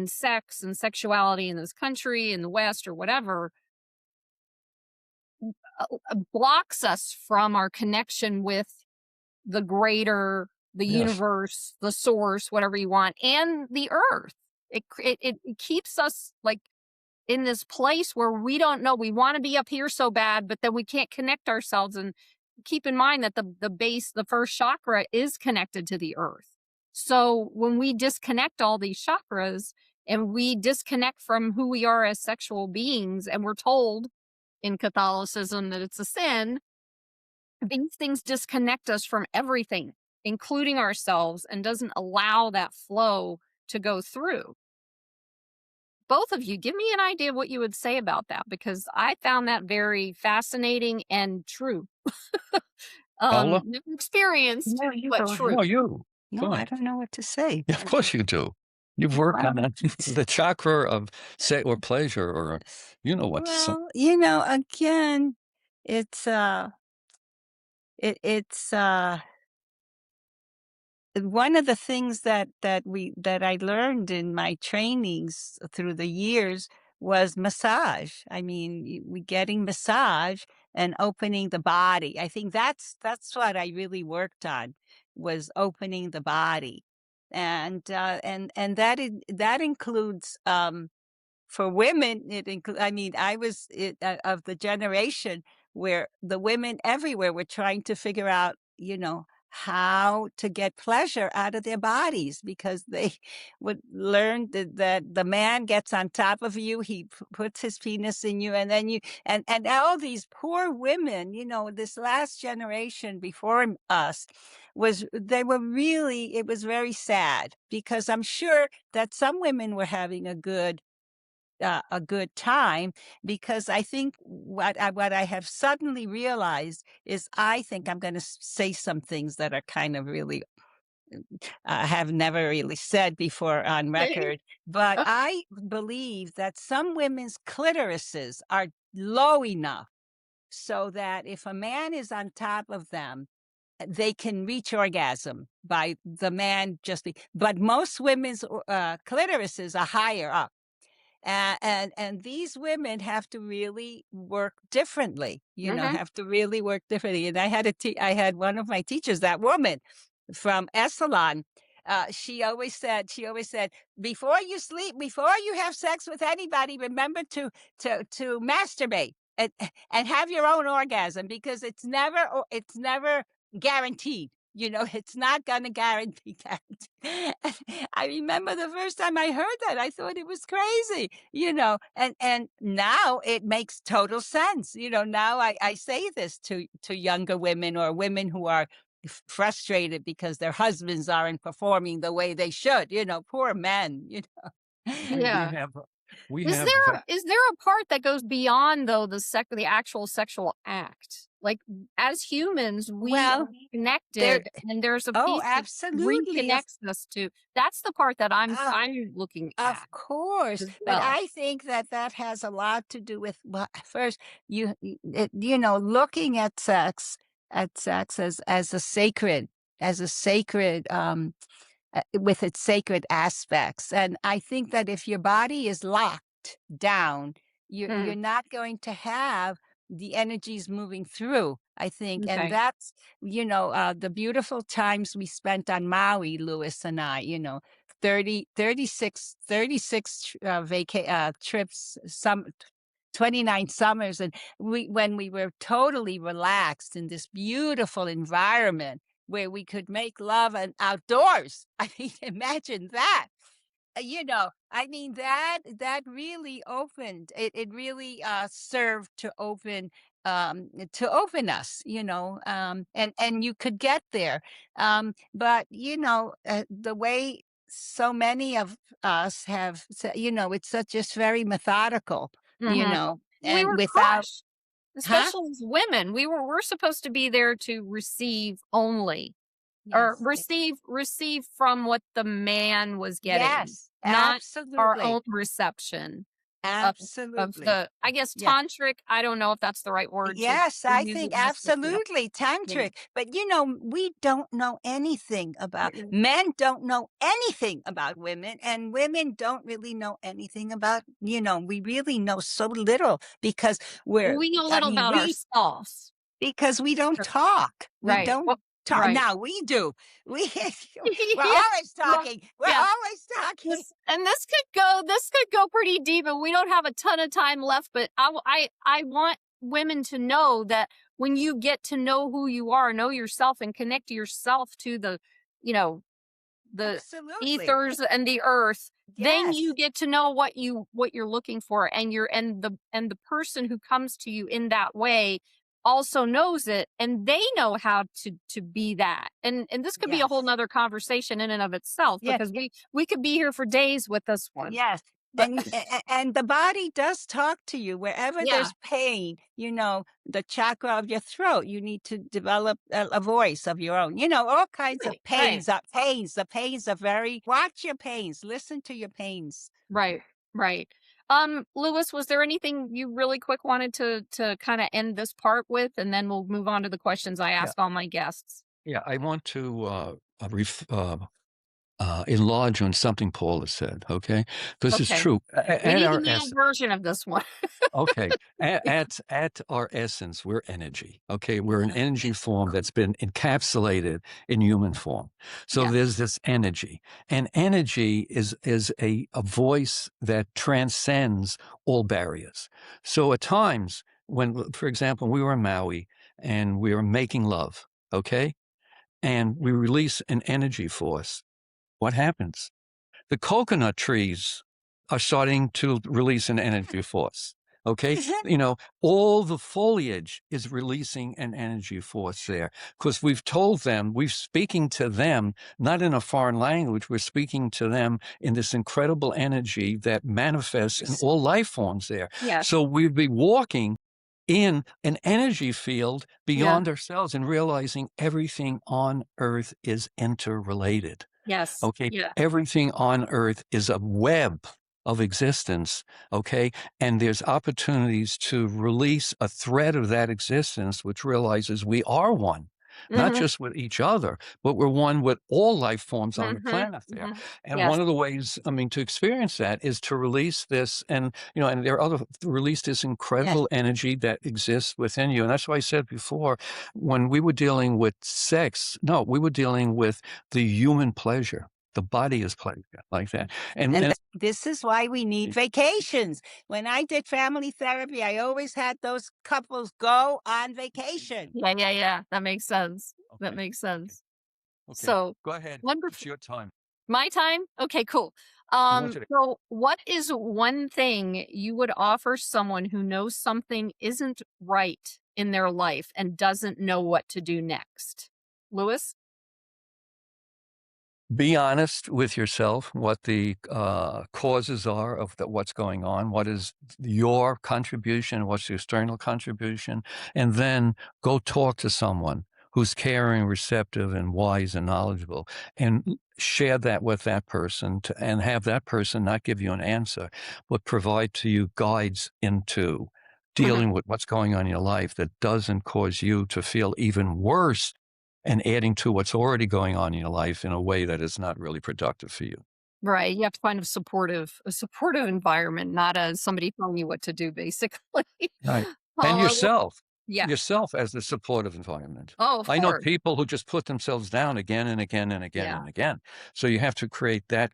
sex and sexuality in this country, in the West or whatever, blocks us from our connection with the greater, the Yes. universe, the source, whatever you want, and the earth. It keeps us like in this place where we don't know. We want to be up here so bad, but then we can't connect ourselves. And keep in mind that the base, the first chakra, is connected to the earth. So when we disconnect all these chakras and we disconnect from who we are as sexual beings, and we're told in Catholicism that it's a sin, these things disconnect us from everything, including ourselves, and doesn't allow that flow to go through. Both of you, give me an idea of what you would say about that, because I found that very fascinating and true. Paula? Never experienced, No, you but go ahead. No, true. you. No, Go I ahead. don't know what to say. Yeah, of course you do. You've worked on Well, the chakra of sex or pleasure, or you know what's. well, again, it's it's one of the things that I learned in my trainings through the years was massage. I mean, we getting massage and opening the body. I think that's what I really worked on, was opening the body, and that includes for women. I mean, I was of the generation where the women everywhere were trying to figure out, how to get pleasure out of their bodies, because they would learn that the man gets on top of you, he puts his penis in you, and then and all these poor women, this last generation before us, they were really, it was very sad, because I'm sure that some women were having a good time, because I think what I have suddenly realized is, I think I'm going to say some things that are kind of really have never really said before on record, but I believe that some women's clitorises are low enough so that if a man is on top of them, they can reach orgasm by the man but most women's clitorises are higher up. And these women have to really work differently, Mm-hmm. have to really work differently. And I had one of my teachers, that woman from Esalen. She always said, before you sleep, before you have sex with anybody, remember to masturbate and have your own orgasm, because it's never guaranteed. It's not going to guarantee that. I remember the first time I heard that, I thought it was crazy, and now it makes total sense. Now I say this to younger women, or women who are frustrated because their husbands aren't performing the way they should. Poor men. And Yeah. we Is have there a part that goes beyond, though, the actual sexual act? Like, as humans, we are Well, there. connected, and there's a Oh, piece that absolutely. reconnects us to. That's the part that I'm Uh, I'm looking Of at course, as but well. I think that has a lot to do with, well, first, looking at sex as a sacred, with its sacred aspects. And I think that if your body is locked down, you're Mm, not going to have the energies moving through, I think. And okay. that's, the beautiful times we spent on Maui, Lewis and I, 36 trips, 29 summers. And when we were totally relaxed in this beautiful environment where we could make love and outdoors. I mean, imagine that. I mean, that really opened it. It really served to open us, and you could get there. But the way so many of us have, it's just very methodical, Hmm. We and were without, crushed, huh? especially as women. We're supposed to be there to receive only, or Yes, receive from what the man was getting, yes, not our own absolutely, reception of absolutely. the, I guess, Yeah. tantric. I don't know if that's the right word to Yes, I use think in this, but yeah. absolutely Yeah. tantric. But we don't know anything about, Mm-mm. men don't know anything about women, and women don't really know anything about, we really know so little, because We know a I little mean, about ourselves. because we don't Sure. talk. We Right. don't Well, talk. right. Now we do. We we're Yeah. always Well, talking. We're yeah. always talking. This could go pretty deep, and we don't have a ton of time left, but I want women to know that when you get to know who you are, know yourself, and connect yourself to you know, the Absolutely. ethers and the earth, then you Yes. get to know what you're looking for, and the person who comes to you in that way also knows it, and they know how to be that. And this could be a whole Yes. nother conversation in and of itself, Yes. because we could be here for days with this one. Yes. But And the body does talk to you wherever yeah, there's pain, the chakra of your throat. You need to develop a voice of your own, all kinds of right. pains. The pains are watch your pains, listen to your pains. Right. Right. Lewis, was there anything you really quick wanted to kind of end this part with, and then we'll move on to the questions I yeah ask all my guests? yeah I want to enlarge on something Paula said, okay? Because it's Okay. true. We At need the our male essence, version of this one. okay, at our essence, we're energy. Okay, we're an energy form that's been encapsulated in human form. So Yeah. there's this energy, and energy is a voice that transcends all barriers. So at times, when, for example, we were in Maui and we were making love, okay, and we release an energy force, what happens? The coconut trees are starting to release an energy force. Okay. All the foliage is releasing an energy force there, because we've told them, we're speaking to them, not in a foreign language. We're speaking to them in this incredible energy that manifests in all life forms there. Yes. So we'd be walking in an energy field Yeah. beyond ourselves and realizing everything on earth is interrelated. Yes. Okay. Yeah. Everything on earth is a web of existence. Okay. And there's opportunities to release a thread of that existence, which realizes we are one. not Mhm. just with each other, but we're one with all life forms on the Mhm. planet there. Mhm. And Yes. one of the ways, I mean, to experience that is to release this, and and there are other to release this Yes. incredible energy that exists within you. And that's why I said before, when we were dealing with sex, no, we were dealing with the human pleasure. The body is pleasure, like that. And this is why we need vacations. When I did family therapy, I always had those couples go on vacation. Yeah, yeah, yeah. That makes sense. That Okay. makes Okay. sense. Okay. So, Go ahead. It's wonderful. your time. My time? Okay, cool. I want you to. So what is one thing you would offer someone who knows something isn't right in their life and doesn't know what to do next? Lewis? Be honest with yourself, what the causes are of what's going on, what is your contribution, what's the external contribution, and then go talk to someone who's caring, receptive, and wise and knowledgeable, and share that with that person, and have that person not give you an answer, but provide to you guides into Mhm. dealing with what's going on in your life that doesn't cause you to feel even worse and adding to what's already going on in your life in a way that is not really productive for you. Right. You have to find a supportive environment, not as somebody telling you what to do, basically. Right. And Paula, yeah. yourself as the supportive environment. Oh, of I know course. people who just put themselves down again and again and again Yeah. and again. So you have to create that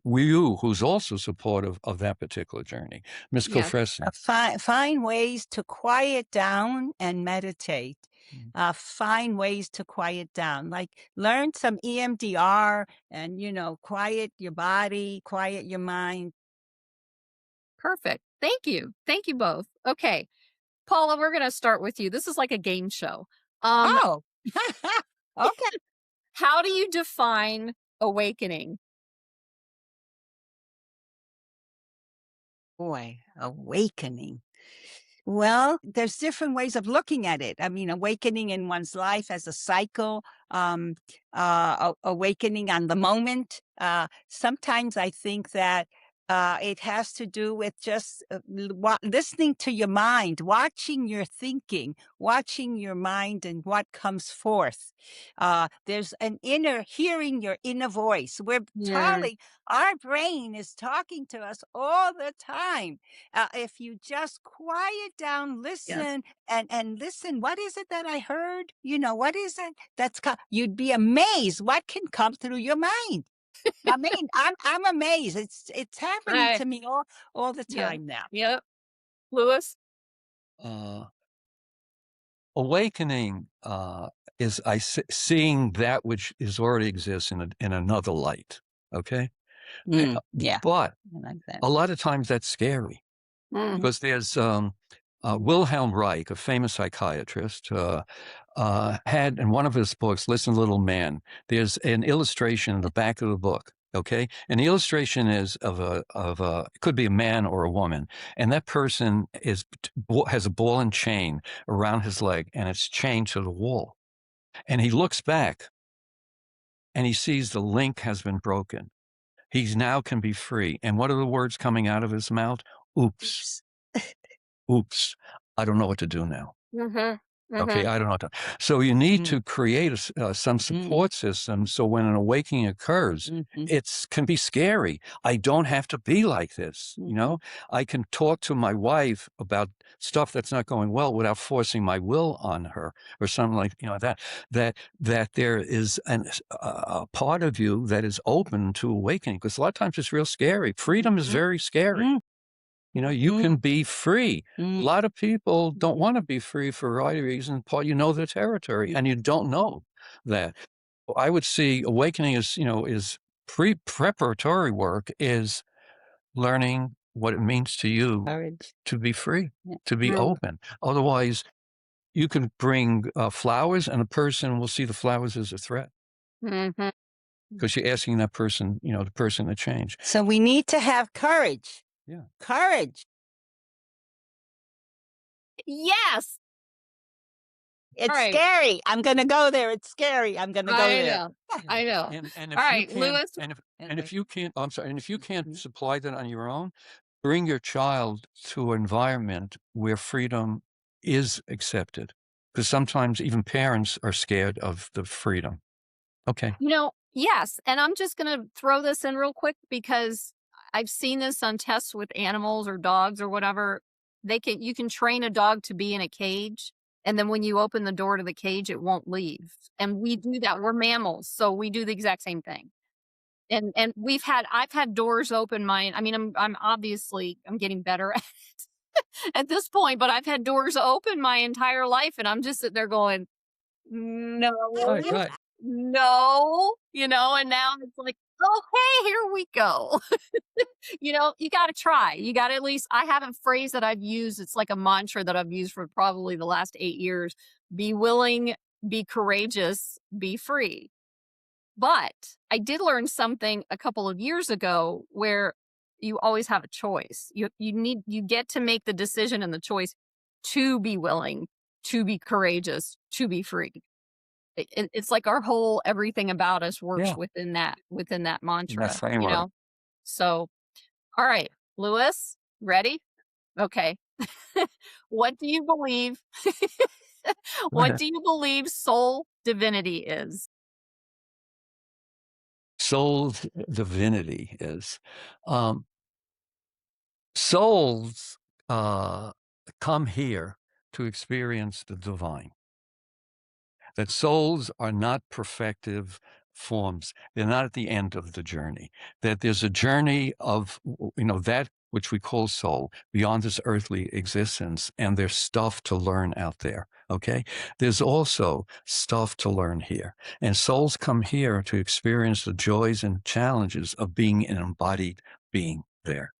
you who's also supportive of that particular journey. Ms. Yes. Kofresi. Find ways to quiet down and meditate. Mhm. Find ways to quiet down, like learn some EMDR and, quiet your body, quiet your mind. Perfect. Thank you. Thank you both. Okay. Paula, we're going to start with you. This is like a game show. Um, Oh, okay. how do you define awakening? Boy, awakening. Well, there's different ways of looking at it. I mean, awakening in one's life as a cycle, awakening on the moment. Sometimes I think that it has to do with just listening to your mind, watching your thinking, watching your mind and what comes forth. There's an inner hearing your inner voice. Mm, Our brain is talking to us all the time. If you just quiet down, yes. listen, and listen, what is it that I heard? What is it you'd be amazed what can come through your mind. I mean, I'm amazed. It's happening I, to me all the yeah. time now. Yep. Lewis? Uh, Awakening is seeing that which is already exists in another light. Okay. Yeah, But I like that. a lot of times that's scary Mm, because there's Wilhelm Reich, a famous psychiatrist, had in one of his books, Listen, Little Man, there's an illustration in the back of the book. Okay. And the illustration is it could be a man or a woman. And that person has a ball and chain around his leg and it's chained to the wall. And he looks back and he sees the link has been broken. He now can be free. And what are the words coming out of his mouth? Oops, Oops. oops. I don't know what to do now. mhm, Okay, mhm. I don't know. So you need Mm, to create some mm, support system. So when an awakening occurs, mhm, it can be scary. I don't have to be like this. mhm. I can talk to my wife about stuff that's not going well without forcing my will on her or something like that. That there is a part of you that is open to awakening because a lot of times it's real scary. Freedom is Mhm. very scary. Mm, You mm, can be free. A mm, lot of people don't mhm. want to be free for a variety of reasons. Paul, you know their territory and you don't know that. I would see awakening is preparatory work is learning what it means to you Courage. to be free, Yeah. to be Mm, open. Otherwise, you can bring flowers and a person will see the flowers as a threat mhm. because you're asking that person, the person to change. So we need to have courage. Yeah. Courage. Yes. All It's right. scary. I'm gonna go there. It's scary. I'm gonna go I there. know. Yeah. I know. And All if you right, can't Lewis. and if you can't I'm sorry, and if you can't Mhm. supply that on your own, bring your child to an environment where freedom is accepted. Because sometimes even parents are scared of the freedom. Okay. Yes. And I'm just going to throw this in real quick because I've seen this on tests with animals or dogs or whatever. You can train a dog to be in a cage. And then when you open the door to the cage, it won't leave. And we do that. We're mammals. So we do the exact same thing. And I've had doors open I'm obviously I'm getting better at this point, but I've had doors open my entire life and I'm just sitting there going, no, Right. no, and now it's like, okay, here we go. You got to try. You got to at least, I have a phrase that I've used. It's like a mantra that I've used for probably the last 8 years. Be willing, be courageous, be free. But I did learn something a couple of years ago where you always have a choice. You get to make the decision and the choice to be willing, to be courageous, to be free. It's like our whole everything about us works Yeah. within that mantra, That framework. So, all right, Lewis, ready? Okay. What do you believe? What do you believe soul divinity is? Soul divinity is. Souls come here to experience the divine. That souls are not perfective forms. They're not at the end of the journey. That there's a journey of, that which we call soul beyond this earthly existence, and there's stuff to learn out there. Okay? There's also stuff to learn here. And souls come here to experience the joys and challenges of being an embodied being there.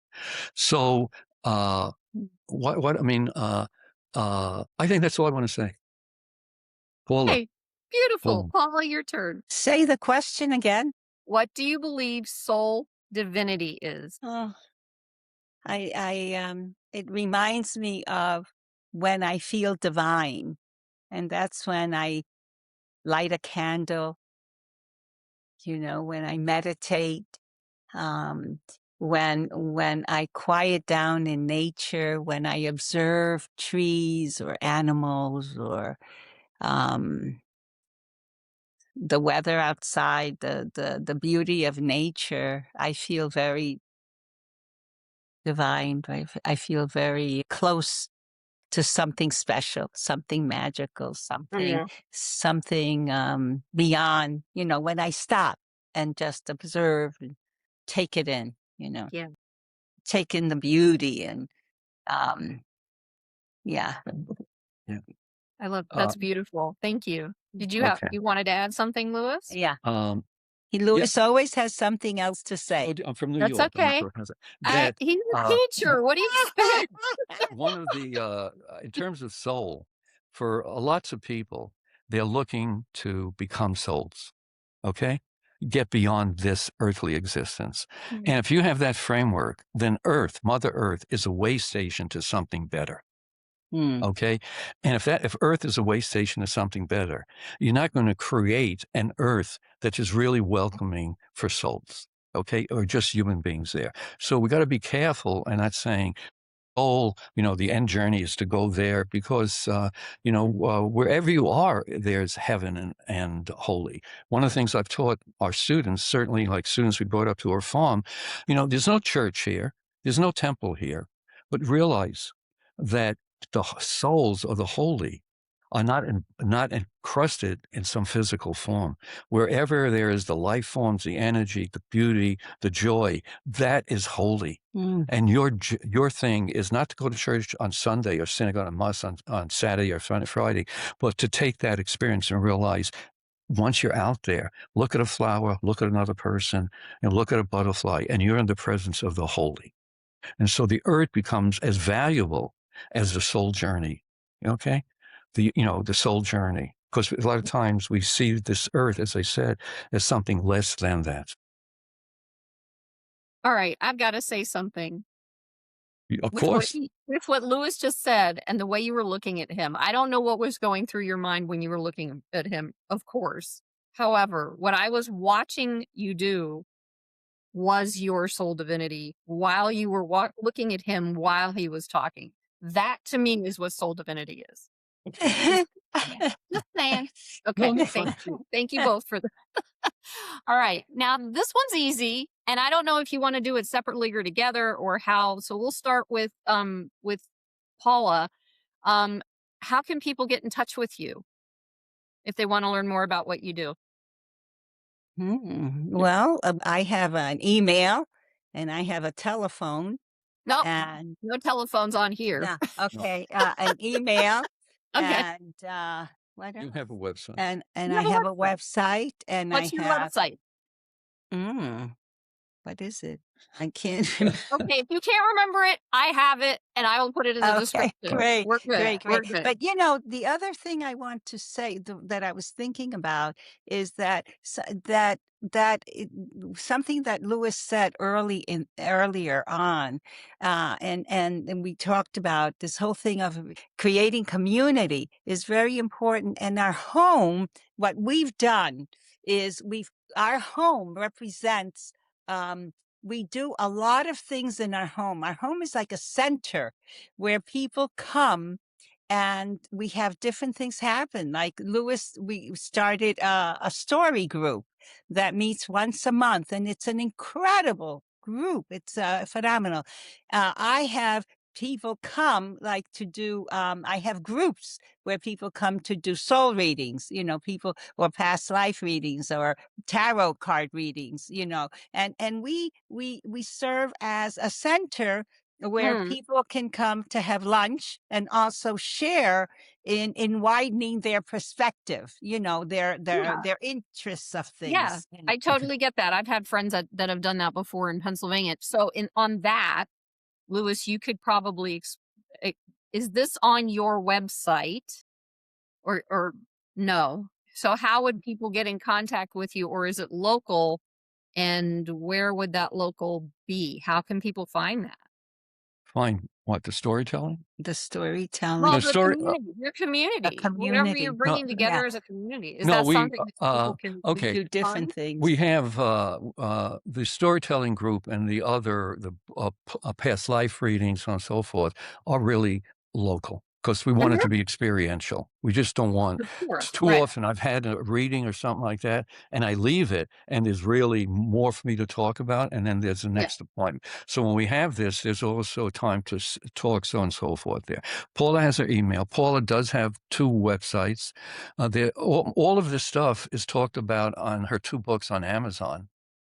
So, I think that's all I want to say. Paula. Hey, beautiful. Paula. Paula, your turn. Say the question again. What do you believe soul divinity is? Oh, it reminds me of when I feel divine, and that's when I light a candle, when I meditate, when I quiet down in nature, when I observe trees or animals or the weather outside, the beauty of nature, I feel very divine. I feel very close to something special, something magical, something beyond. When I stop and just observe and take it in. Yeah. Take in the beauty and yeah. Yeah. I love that's beautiful. Thank you. Did you Okay. you wanted to add something, Lewis? Yeah. Um, Lewis always has something else to say. I'm from New That's York. I'm not okay. sure how's that. He's a uh, teacher. What do you expect? one of the in terms of soul, for lots of people, they're looking to become souls. Okay, get beyond this earthly existence. Mhm. And if you have that framework, then Earth, Mother Earth, is a way station to something better. Okay. And if Earth is a way station to something better, you're not going to create an Earth that is really welcoming for souls. Okay. Or just human beings there. So we got to be careful and not saying, goal, the end journey is to go there because, wherever you are, there's heaven and holy. One of the things I've taught our students, certainly like students we brought up to our farm, there's no church here, there's no temple here, but realize that the souls of the holy are not encrusted in some physical form. Wherever there is the life forms, the energy, the beauty, the joy, that is holy. And your thing is not to go to church on Sunday or synagogue and mass on Saturday or Friday, but to take that experience and realize once you're out there, look at a flower, look at another person, and look at a butterfly, and you're in the presence of the holy. And so the earth becomes as valuable as the soul journey. Okay? The soul journey. Because a lot of times we see this earth, as I said, as something less than that. All right, I've got to say something. Of course. With what Lewis just said and the way you were looking at him, I don't know what was going through your mind when you were looking at him, of course. However, what I was watching you do was your soul divinity while you were looking at him while he was talking. That to me is what soul divinity is. Just saying. No, Okay, you're thank fine. you. Thank you both for that. All right. Now, this one's easy, and I don't know if you want to do it separately or together or how. So we'll start with Paula. Um, how can people get in touch with you if they want to learn more about what you do? Well, I have an email and I have a telephone Nope, and no telephones on here. yeah, okay, an email Okay. and what You else? have a website. And You I have a have a website. website and I What's your have website? mm, what is it? I can't remember. Okay, if you can't remember it, I have it, and I will put it in the Okay, description. great, We're good. great, We're great. good. But the other thing I want to say that I was thinking about is that something that Lewis said earlier on, and we talked about this whole thing of creating community is very important. And our home, what we've done is our home represents. We do a lot of things in our home. Our home is like a center where people come and we have different things happen. Like Lewis, we started a story group that meets once a month, and it's an incredible group. It's phenomenal. I have people come like to do I have groups where people come to do soul readings, people, or past life readings, or tarot card readings, and we serve as a center where Mm, people can come to have lunch and also share in widening their perspective, yeah. their interests of Yeah, things. I totally get that. I've had friends that have done that before in Pennsylvania. So in on that, Lewis, you could probably eh, is this on your website or no? So how would people get in contact with you, or is it local, and where would that local be? How can people find that? Fine. What, the storytelling? The storytelling, Well, The the story. a community, whatever you're community. No, bringing Yeah, together as a community. Is no, that we. something that people can we Okay. do different find? things. We have the storytelling group and the other, the past life readings and so forth are really local because we want it Mhm. to be experiential. We just don't want Of course, too right. often. I've had a reading or something like that, and I leave it, and there's really more for me to talk about, and then there's the Yeah. next appointment. So when we have this, there's also time to talk, so on and so forth. There, Paula has her email. Paula does have 2 websites. All of this stuff is talked about on her 2 books on Amazon.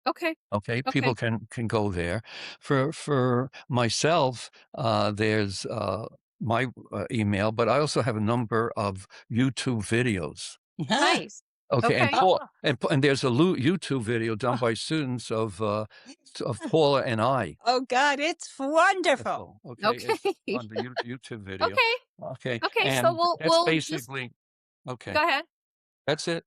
Okay. Okay, Okay. people can go there. For myself, there's my email, but I also have a number of YouTube videos. Nice. Okay, and Okay. Oh, and there's a YouTube video done by students of Paula and I. oh God, it's wonderful. So, okay, Okay. it's on the YouTube video. Okay. Okay, Okay. So and that's we'll just basically okay. go ahead. That's it.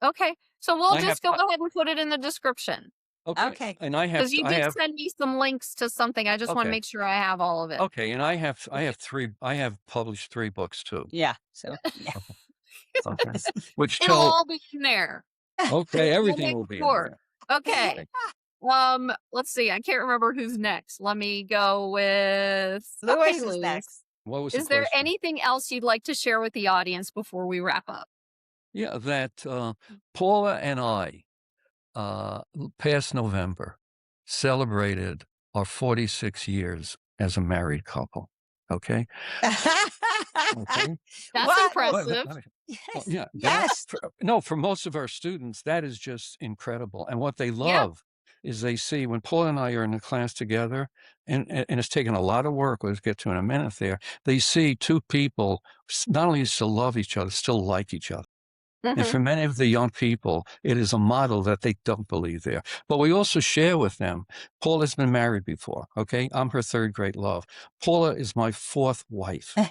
Okay. So we'll I have just go ahead and put it in the description okay, Okay. and I have because you I did have send me some links to something. I just want to okay. make sure I have all of it. Okay, and I have 3 I have published 3 books too. Yeah. So yeah. Okay, which It'll tell all be in there. okay, We'll everything make will be in sure. there. Okay. Okay. Let's see. I can't remember who's next. Let me go with okay, Lewis is Lewis. next. What was the Is there question? anything else you'd like to share with the audience before we wrap up? Yeah, that, Paula and I, past November, celebrated our 46 years as a married couple, okay? Okay? That's What? impressive. Let me well, Yes. yeah, that Yes. for most of our students, that is just incredible, and what they Yeah. love is they see when Paul and I are in the class together, and it's taken a lot of work, let's get to in a minute there, they see 2 people not only still love each other, still like each other. And Mhm. for many of the young people, it is a model that they don't believe there. But we also share with them, Paula's been married before, okay? I'm her 3rd great love. Paula is my 4th wife,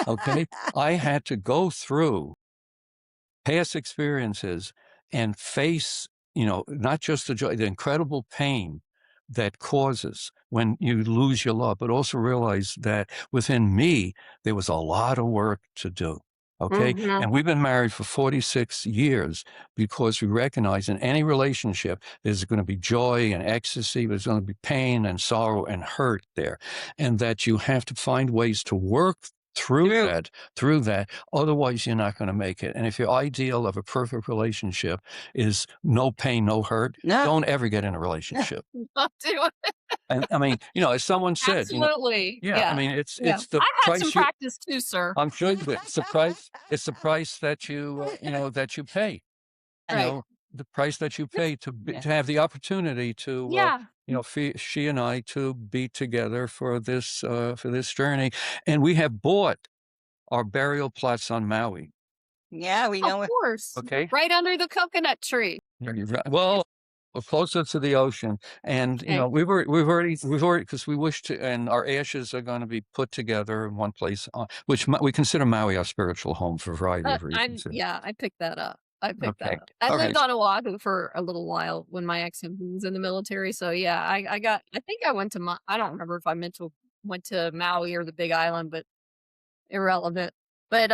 okay? I had to go through past experiences and face, not just the joy, the incredible pain that causes when you lose your love, but also realize that within me, there was a lot of work to do. Okay. Mhm. And we've been married for 46 years because we recognize in any relationship, there's going to be joy and ecstasy, there's going to be pain and sorrow and hurt there. And that you have to find ways to work through that. Otherwise, you're not going to make it. And if your ideal of a perfect relationship is no pain, no hurt, No. don't ever get in a relationship. Not do it. And I mean, as someone said, Absolutely. I mean, it's the I've had some price you. practice too, sir. I'm sure it's the price. It's the price that you that you pay. Right. The price that you pay to have the opportunity to Yeah. she and I to be together for this journey, and we have bought our burial plots on Maui. Yeah, we know Of it. course. Okay. Right under the coconut tree. Well, we're closer to the ocean, and Okay. we've already because we wish to, and our ashes are going to be put together in one place, which we consider Maui our spiritual home for a variety of reasons. I picked that up. I picked that Okay. up. I All lived right. on Oahu for a little while when my ex-husband was in the military. So yeah, I think I went to I don't remember if I went to Maui or the Big Island, but irrelevant. But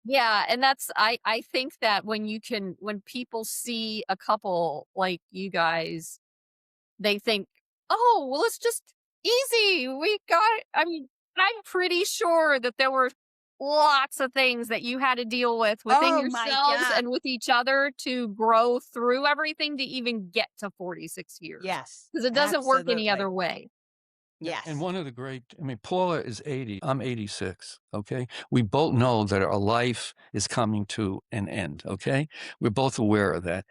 yeah, and that's I think that when people see a couple like you guys, they think, oh well, it's just easy. We got it. I mean, I'm pretty sure that there were lots of things that you had to deal with within Oh my yourselves God. and with each other to grow through everything to even get to 46 years. Yes. Because it doesn't work any other way. Yes. And one of the Paula is 80. I'm 86. Okay. We both know that our life is coming to an end. Okay. We're both aware of that.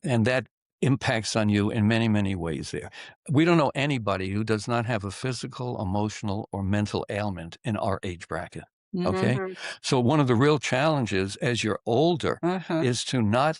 And that impacts on you in many, many ways there. We don't know anybody who does not have a physical, emotional, or mental ailment in our age bracket. Okay. Mhm. So one of the real challenges as you're older is to not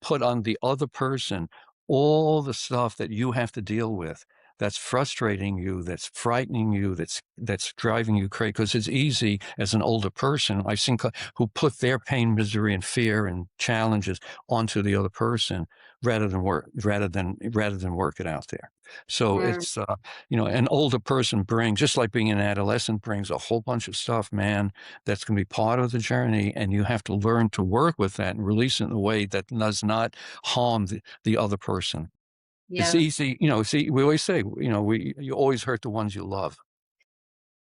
put on the other person all the stuff that you have to deal with that's frustrating you, that's frightening you, that's driving you crazy. Because it's easy as an older person. I've seen who put their pain, misery, and fear and challenges onto the other person rather than work it out there. So it's an older person brings, just like being an adolescent, brings a whole bunch of stuff, man, that's going to be part of the journey, and you have to learn to work with that and release it in a way that does not harm the other person. It's Yeah. easy, see, we always say, you always hurt the ones you love.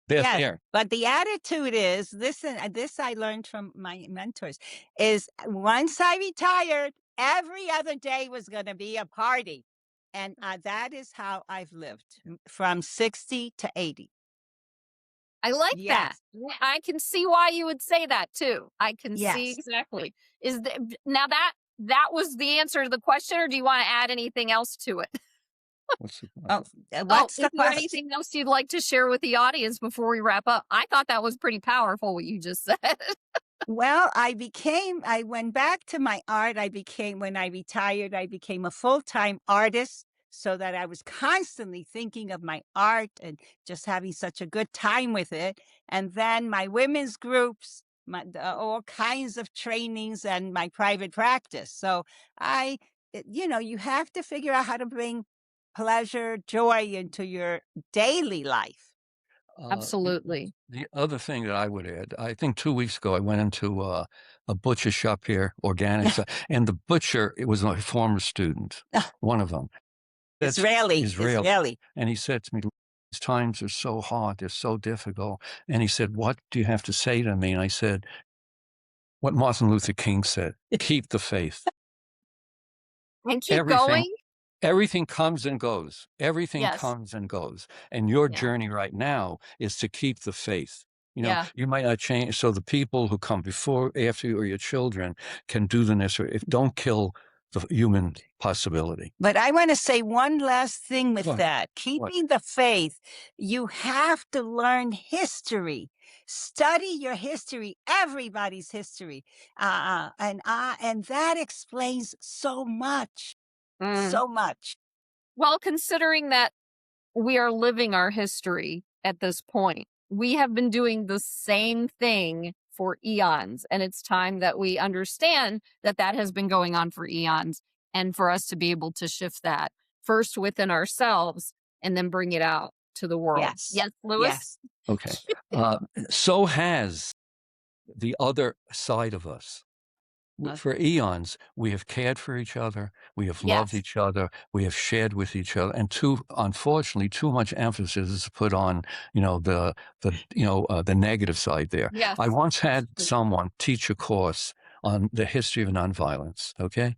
They're Yes, there. but the attitude is this, and this I learned from my mentors, is once I retired, every other day was going to be a party. And that is how I've lived from 60 to 80. I like that. Yes. I can see why you would say that too. I can see Yes. exactly. Now that was the answer to the question, or do you want to add anything else to it? What's the Oh, Is the there question? anything else you'd like to share with the audience before we wrap up? I thought that was pretty powerful what you just said. Well, I went back to my art. When I retired, I became a full-time artist so that I was constantly thinking of my art and just having such a good time with it. And then my women's groups, all kinds of trainings and my private practice. So you have to figure out how to bring pleasure, joy into your daily life. Absolutely. The other thing that I would add, I think 2 weeks ago, I went into a butcher shop here, organics, and the butcher, it was a former student, one of them. That's Israeli. And he said to me, these times are so hard, they're so difficult. And he said, what do you have to say to me? And I said, what Martin Luther King said, keep the faith. And keep Everything. going. Everything comes and goes. Everything Yes. comes and goes. And your Yeah. journey right now is to keep the faith. Yeah. You might not change. So the people who come before, after you, or your children can do the necessary. Don't kill the human possibility. But I want to say one last thing with What? that. Keeping the faith, you have to learn history. Study your history, everybody's history. And that explains so much. So much. Well, considering that we are living our history at this point, we have been doing the same thing for eons. And it's time that we understand that that has been going on for eons, and for us to be able to shift that first within ourselves and then bring it out to the world. Yes. Lewis? Yes. Okay. So has the other side of us. for eons, we have cared for each other, we have loved Yes. each other, we have shared with each other, and unfortunately, too much emphasis is put on, the negative side there. Yes. I once had someone teach a course on the history of nonviolence, okay?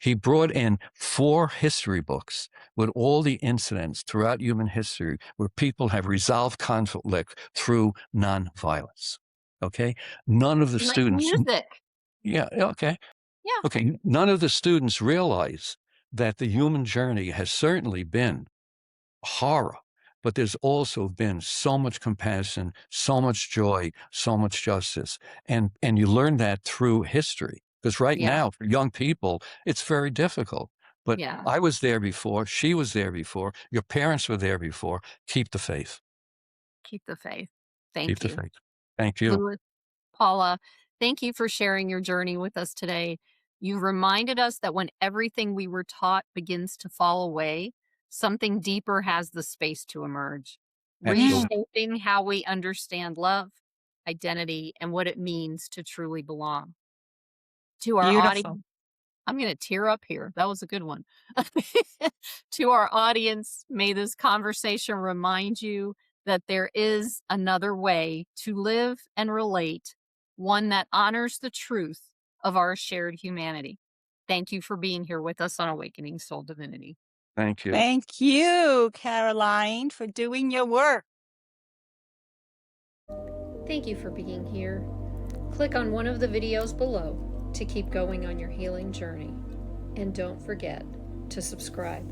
He brought in 4 history books with all the incidents throughout human history where people have resolved conflict through nonviolence, okay? None of the Like students music. Yeah, okay. Yeah. Okay, none of the students realize that the human journey has certainly been horror, but there's also been so much compassion, so much joy, so much justice. And you learn that through history. Because right Yeah. now, for young people, it's very difficult. But Yeah. I was there before, she was there before, your parents were there before. Keep the faith. Keep the faith. Keep Thank the you. faith. Thank you. Louis, Paula, thank you for sharing your journey with us today. You reminded us that when everything we were taught begins to fall away, something deeper has the space to emerge, Absolutely. reshaping how we understand love, identity, and what it means to truly belong. To our Beautiful. audience, I'm going to tear up here. That was a good one. To our audience, may this conversation remind you that there is another way to live and relate, one that honors the truth of our shared humanity. Thank you for being here with us on Awakening Soul Divinity. Thank you. Thank you, Caroline, for doing your work. Thank you for being here. Click on one of the videos below to keep going on your healing journey. And don't forget to subscribe.